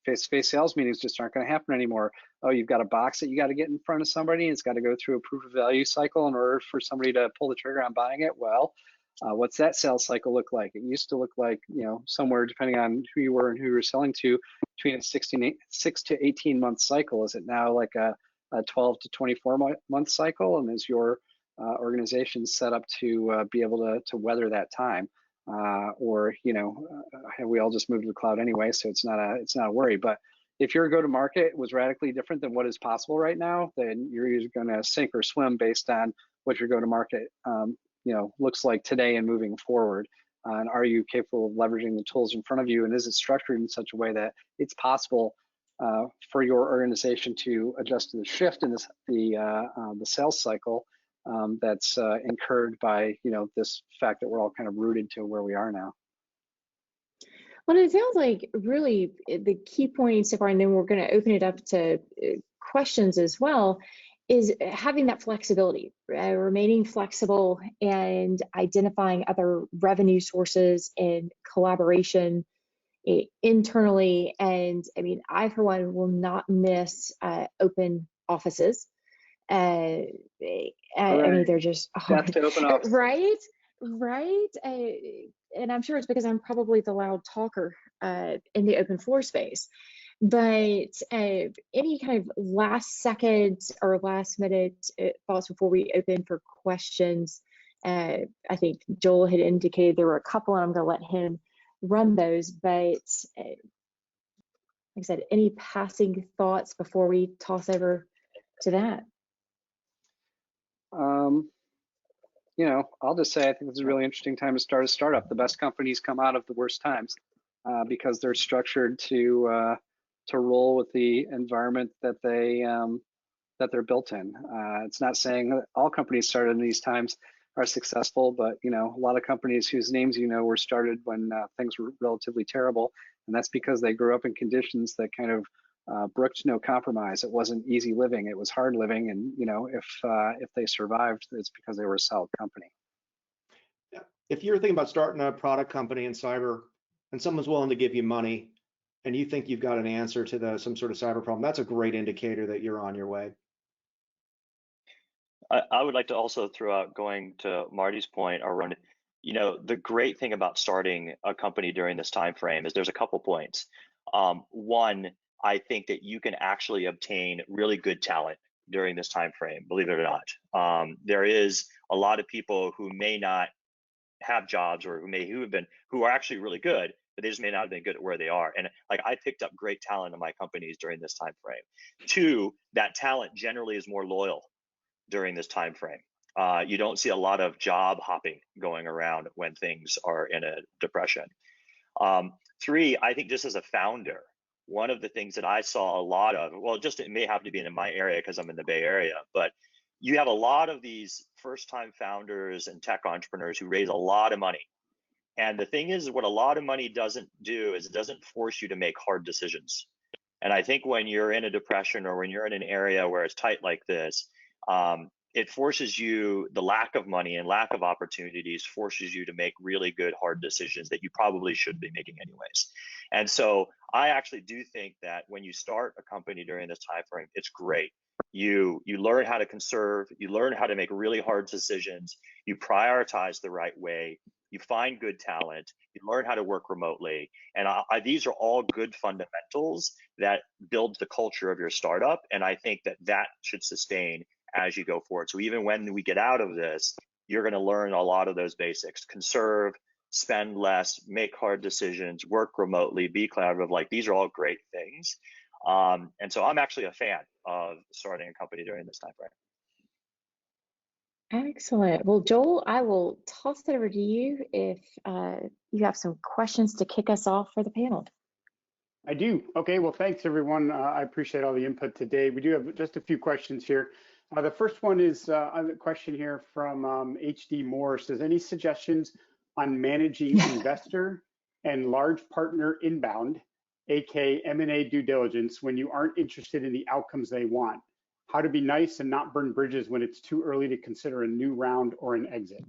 face-to-face sales meetings just aren't going to happen anymore. Oh, you've got a box that you got to get in front of somebody, and it's got to go through a proof of value cycle in order for somebody to pull the trigger on buying it. Well, what's that sales cycle look like? It used to look like, somewhere depending on who you were and who you were selling to, between a 6 to 18 month cycle. Is it now like a 12 to 24 month cycle? And is your organization set up to be able to weather that time? Or we all just moved to the cloud anyway, so it's not a worry. But if your go-to-market was radically different than what is possible right now, then you're either going to sink or swim based on what your go-to-market looks like today and moving forward. And are you capable of leveraging the tools in front of you? And is it structured in such a way that it's possible for your organization to adjust to the shift in the sales cycle that's incurred by this fact that we're all kind of rooted to where we are now?
Well, it sounds like really the key points, so far, and then we're going to open it up to questions as well, is having that flexibility, remaining flexible and identifying other revenue sources and collaboration internally. And I mean, I, for one, will not miss open offices. I mean, they're just hard.
That's to open offices.
Right. And I'm sure it's because I'm probably the loud talker in the open floor space. But any kind of last second or last minute thoughts before we open for questions? I think Joel had indicated there were a couple, and I'm going to let him run those. But like I said, any passing thoughts before we toss over to that?
I'll just say I think it's a really interesting time to start a startup. The best companies come out of the worst times because they're structured to roll with the environment that they're built in. It's not saying that all companies started in these times are successful, but a lot of companies whose names were started when things were relatively terrible, and that's because they grew up in conditions that kind of brooked no compromise. It wasn't easy living; it was hard living, and if they survived, it's because they were a solid company.
If you're thinking about starting a product company in cyber, and someone's willing to give you money, and you think you've got an answer to some sort of cyber problem, that's a great indicator that you're on your way.
I would like to also throw out, going to Marty's point around, the great thing about starting a company during this time frame is there's a couple points. One, I think that you can actually obtain really good talent during this time frame, believe it or not. There is a lot of people who may not have jobs or who are actually really good, but they just may not have been good at where they are. And like, I picked up great talent in my companies during this time frame. Two, that talent generally is more loyal during this time frame. You don't see a lot of job hopping going around when things are in a depression. Three, I think just as a founder, one of the things that I saw a lot of, well, just it may have to be in my area because I'm in the Bay Area, but you have a lot of these first-time founders and tech entrepreneurs who raise a lot of money. And the thing is, what a lot of money doesn't do is it doesn't force you to make hard decisions. And I think when you're in a depression or when you're in an area where it's tight like this, it forces you, the lack of money and lack of opportunities forces you to make really good hard decisions that you probably should be making anyways. And so I actually do think that when you start a company during this time frame, it's great. You learn how to conserve, you learn how to make really hard decisions, you prioritize the right way, you find good talent, you learn how to work remotely. And these are all good fundamentals that build the culture of your startup. And I think that that should sustain as you go forward. So even when we get out of this, you're going to learn a lot of those basics: conserve, spend less, make hard decisions, work remotely, be collaborative. Like, these are all great things. And so I'm actually a fan of starting a company during this time frame.
Excellent. Well, Joel, I will toss it over to you if you have some questions to kick us off for the panel.
I do. Okay, well, thanks everyone. I appreciate all the input today. We do have just a few questions here. The first one is a question here from HD Moore. Says, any suggestions on managing investor and large partner inbound, aka M&A due diligence, when you aren't interested in the outcomes they want? How to be nice and not burn bridges when it's too early to consider a new round or an exit?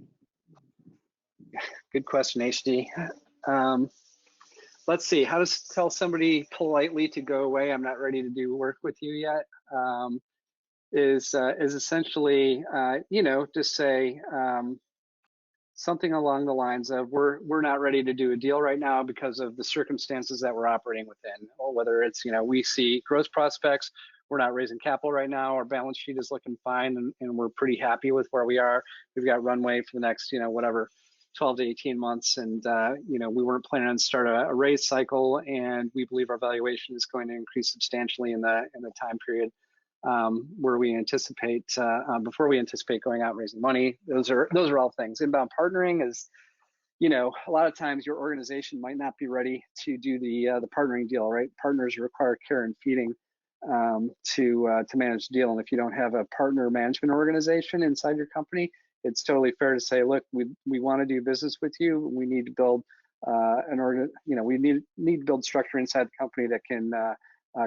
Good question, HD. Let's see, how to tell somebody politely to go away, I'm not ready to do work with you yet, is essentially, just say something along the lines of, we're not ready to do a deal right now because of the circumstances that we're operating within, or whether it's, we see growth prospects, we're not raising capital right now, our balance sheet is looking fine, and we're pretty happy with where we are. We've got runway for the next, whatever, 12 to 18 months, and we weren't planning on start a raise cycle, and we believe our valuation is going to increase substantially in the time period where we anticipate before we anticipate going out and raising money. Those are all things. Inbound partnering is, a lot of times your organization might not be ready to do the partnering deal, right? Partners require care and feeding to manage the deal, and if you don't have a partner management organization inside your company, it's totally fair to say, look, we want to do business with you. We need to build we need to build structure inside the company that can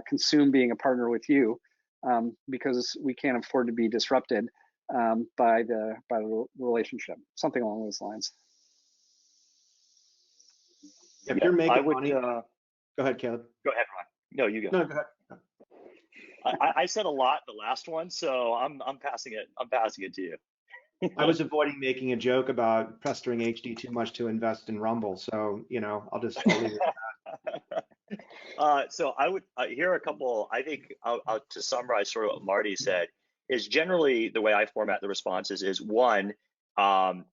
consume being a partner with you, because we can't afford to be disrupted by the relationship. Something along those lines.
If you're making money, go ahead, Caleb.
Go ahead, Ron. No, you go.
No, go ahead.
I said a lot the last one, so I'm passing it to you.
I was avoiding making a joke about pestering HD too much to invest in Rumble, so I'll leave it at that.
So I would here are a couple. I think to summarize sort of what Marty said is generally the way I format the responses is: one,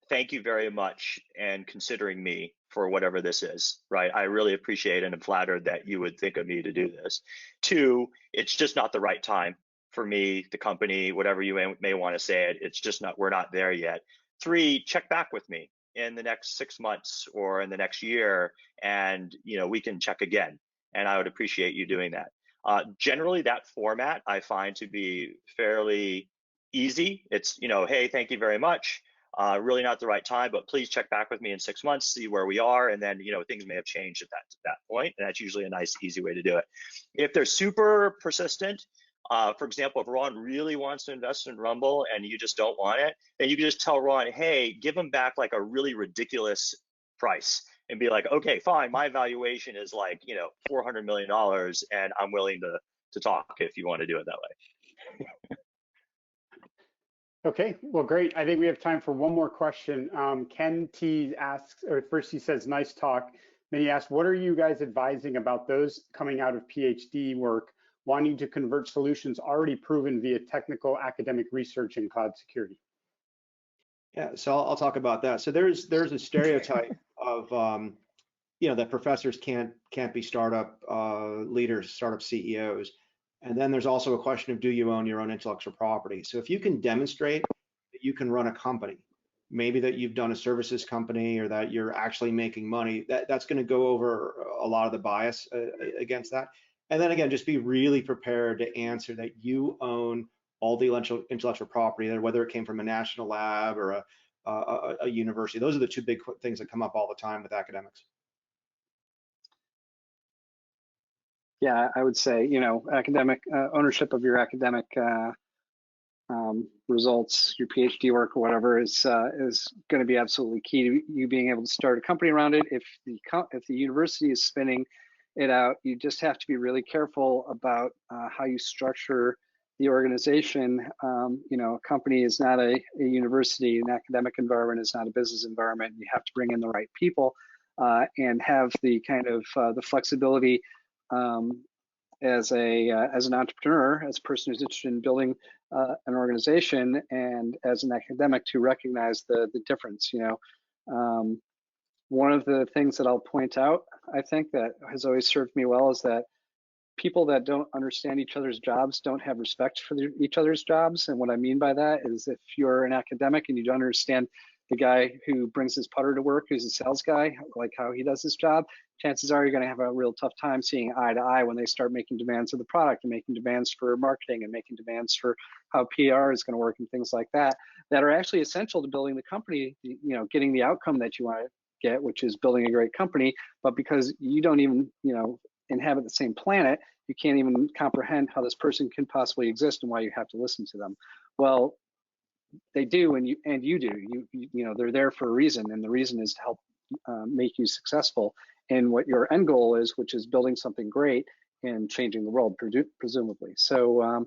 thank you very much and considering me for whatever this is, right? I really appreciate and am flattered that you would think of me to do this. Two, it's just not the right time for me, the company, whatever you may want to say it. It's just not, we're not there yet. Three, check back with me in the next 6 months or in the next year, and we can check again. And I would appreciate you doing that. Generally, that format I find to be fairly easy. It's, hey, thank you very much. Really not the right time, but please check back with me in 6 months, see where we are, and then things may have changed at that point, and that's usually a nice, easy way to do it. If they're super persistent, for example, if Ron really wants to invest in Rumble and you just don't want it, then you can just tell Ron, hey, give him back like a really ridiculous price, and be like, okay, fine, my valuation is like $400 million, and I'm willing to talk if you want to do it that way.
Okay, well, great. I think we have time for one more question. Ken T asks, or first he says, nice talk. Then he asks, what are you guys advising about those coming out of PhD work, wanting to convert solutions already proven via technical academic research in cloud security?
Yeah, so I'll talk about that. So there's a stereotype of that professors can't be startup leaders, startup CEOs. And then there's also a question of, do you own your own intellectual property? So if you can demonstrate that you can run a company, maybe that you've done a services company or that you're actually making money, that's going to go over a lot of the bias against that. And then again, just be really prepared to answer that you own all the intellectual property, whether it came from a national lab or a university. Those are the two big things that come up all the time with academics.
Yeah, I would say, academic ownership of your academic results, your PhD work or whatever is going to be absolutely key to you being able to start a company around it. If the university is spinning it out, you just have to be really careful about how you structure the organization. A company is not a university. An academic environment is not a business environment. You have to bring in the right people and have the kind of the flexibility as an entrepreneur, as a person who's interested in building an organization, and as an academic to recognize the difference. One of the things that I'll point out, I think, that has always served me well is that people that don't understand each other's jobs don't have respect for each other's jobs. And what I mean by that is if you're an academic and you don't understand the guy who brings his putter to work, who's a sales guy, like how he does his job, chances are you're going to have a real tough time seeing eye to eye when they start making demands of the product and making demands for marketing and making demands for how PR is going to work and things like that are actually essential to building the company, getting the outcome that you want to get, which is building a great company. But because you don't even, inhabit the same planet, you can't even comprehend how this person can possibly exist and why you have to listen to them. Well, they do, and you do. They're there for a reason, and the reason is to help make you successful in what your end goal is, which is building something great and changing the world, presumably. So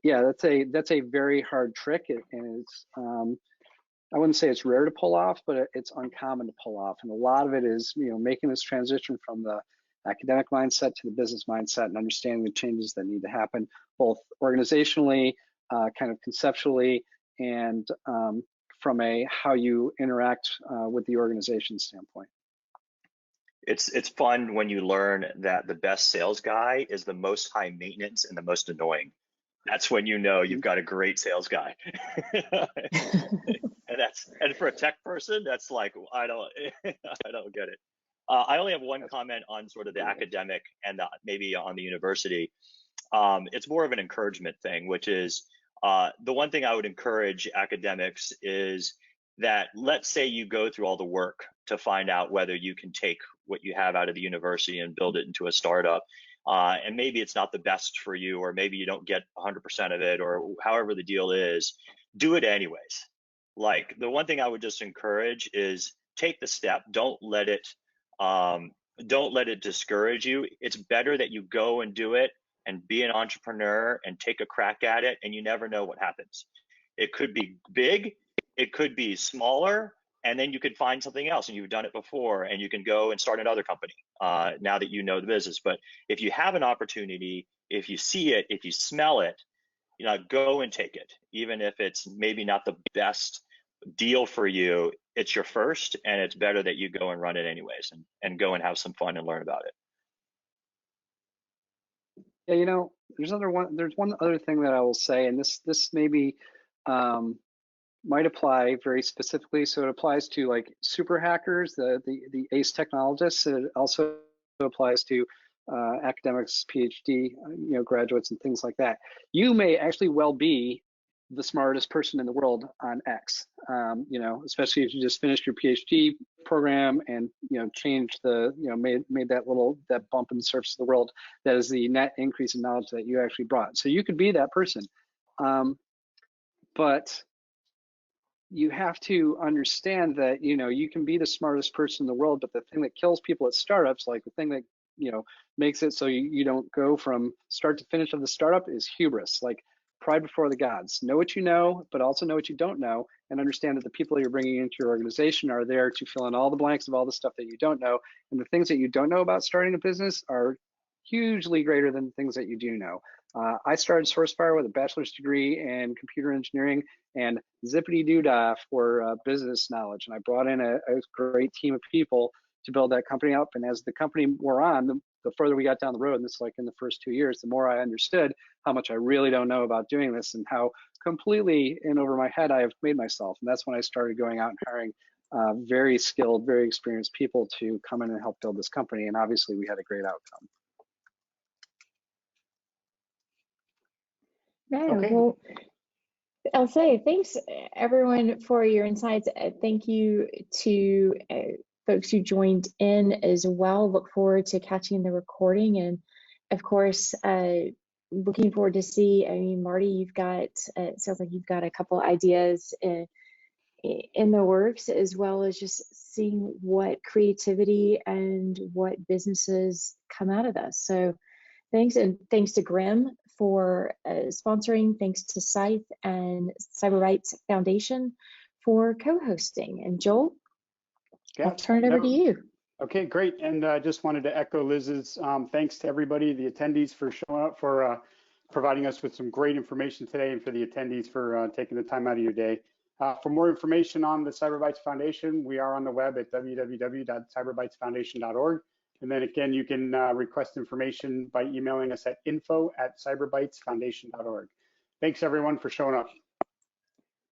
yeah, that's a very hard trick, and it's I wouldn't say it's rare to pull off, but it's uncommon to pull off. And a lot of it is making this transition from the academic mindset to the business mindset and understanding the changes that need to happen, both organizationally, kind of conceptually, and from a how you interact with the organization standpoint.
It's fun when you learn that the best sales guy is the most high maintenance and the most annoying. That's when you know you've got a great sales guy. and for a tech person, that's like, I don't get it. I only have one comment on sort of the academic and maybe on the university. It's more of an encouragement thing, which is the one thing I would encourage academics is that, let's say you go through all the work to find out whether you can take what you have out of the university and build it into a startup. And maybe it's not the best for you, or maybe you don't get 100% of it, or however the deal is, do it anyways. Like, the one thing I would just encourage is take the step. Don't let it discourage you. It's better that you go and do it and be an entrepreneur and take a crack at it, and you never know what happens. It could be big, it could be smaller, and then you could find something else and you've done it before, and you can go and start another company now that you know the business. But if you have an opportunity, if you see it, if you smell it, go and take it. Even if it's maybe not the best deal for you, it's your first, and it's better that you go and run it anyways, and go and have some fun and learn about it.
Yeah, there's one other thing that I will say, and this maybe might apply very specifically. So it applies to like super hackers, the ace technologists. It also applies to academics, PhD, graduates and things like that. You may actually well be the smartest person in the world on X, especially if you just finished your PhD program and, changed made that bump in the surface of the world. That is the net increase in knowledge that you actually brought. So you could be that person. But you have to understand that, you can be the smartest person in the world, but the thing that kills people at startups, like the thing that, makes it so you don't go from start to finish of the startup, is hubris, like pride before the gods. Know what you know, but also know what you don't know, and understand that the people you're bringing into your organization are there to fill in all the blanks of all the stuff that you don't know. And the things that you don't know about starting a business are hugely greater than the things that you do know. I started SourceFire with a bachelor's degree in computer engineering and zippity-doo-dah for business knowledge. And I brought in a great team of people to build that company up. And as the company wore on, the further we got down the road, and this is like in the first 2 years, the more I understood how much I really don't know about doing this and how completely in over my head I have made myself. And that's when I started going out and hiring very skilled, very experienced people to come in and help build this company. And obviously we had a great outcome.
Yeah,
Okay.
well, I'll say thanks everyone for your insights. Thank you to folks who joined in as well. Look forward to catching the recording, and of course, looking forward to see. I mean, Marty, you've got it sounds like you've got a couple ideas in the works, as well as just seeing what creativity and what businesses come out of this. So thanks, and thanks to Grimm for sponsoring. Thanks to Scythe and Cyber Rights Foundation for co-hosting. And Joel, I'll turn it over to you.
Okay, great. And I just wanted to echo Liz's thanks to everybody, the attendees for showing up, for providing us with some great information today, and for the attendees for taking the time out of your day. For more information on the CyberBytes Foundation, we are on the web at www.cyberbytesfoundation.org. And then again, you can request information by emailing us at info@cyberbytesfoundation.org. Thanks everyone for showing up.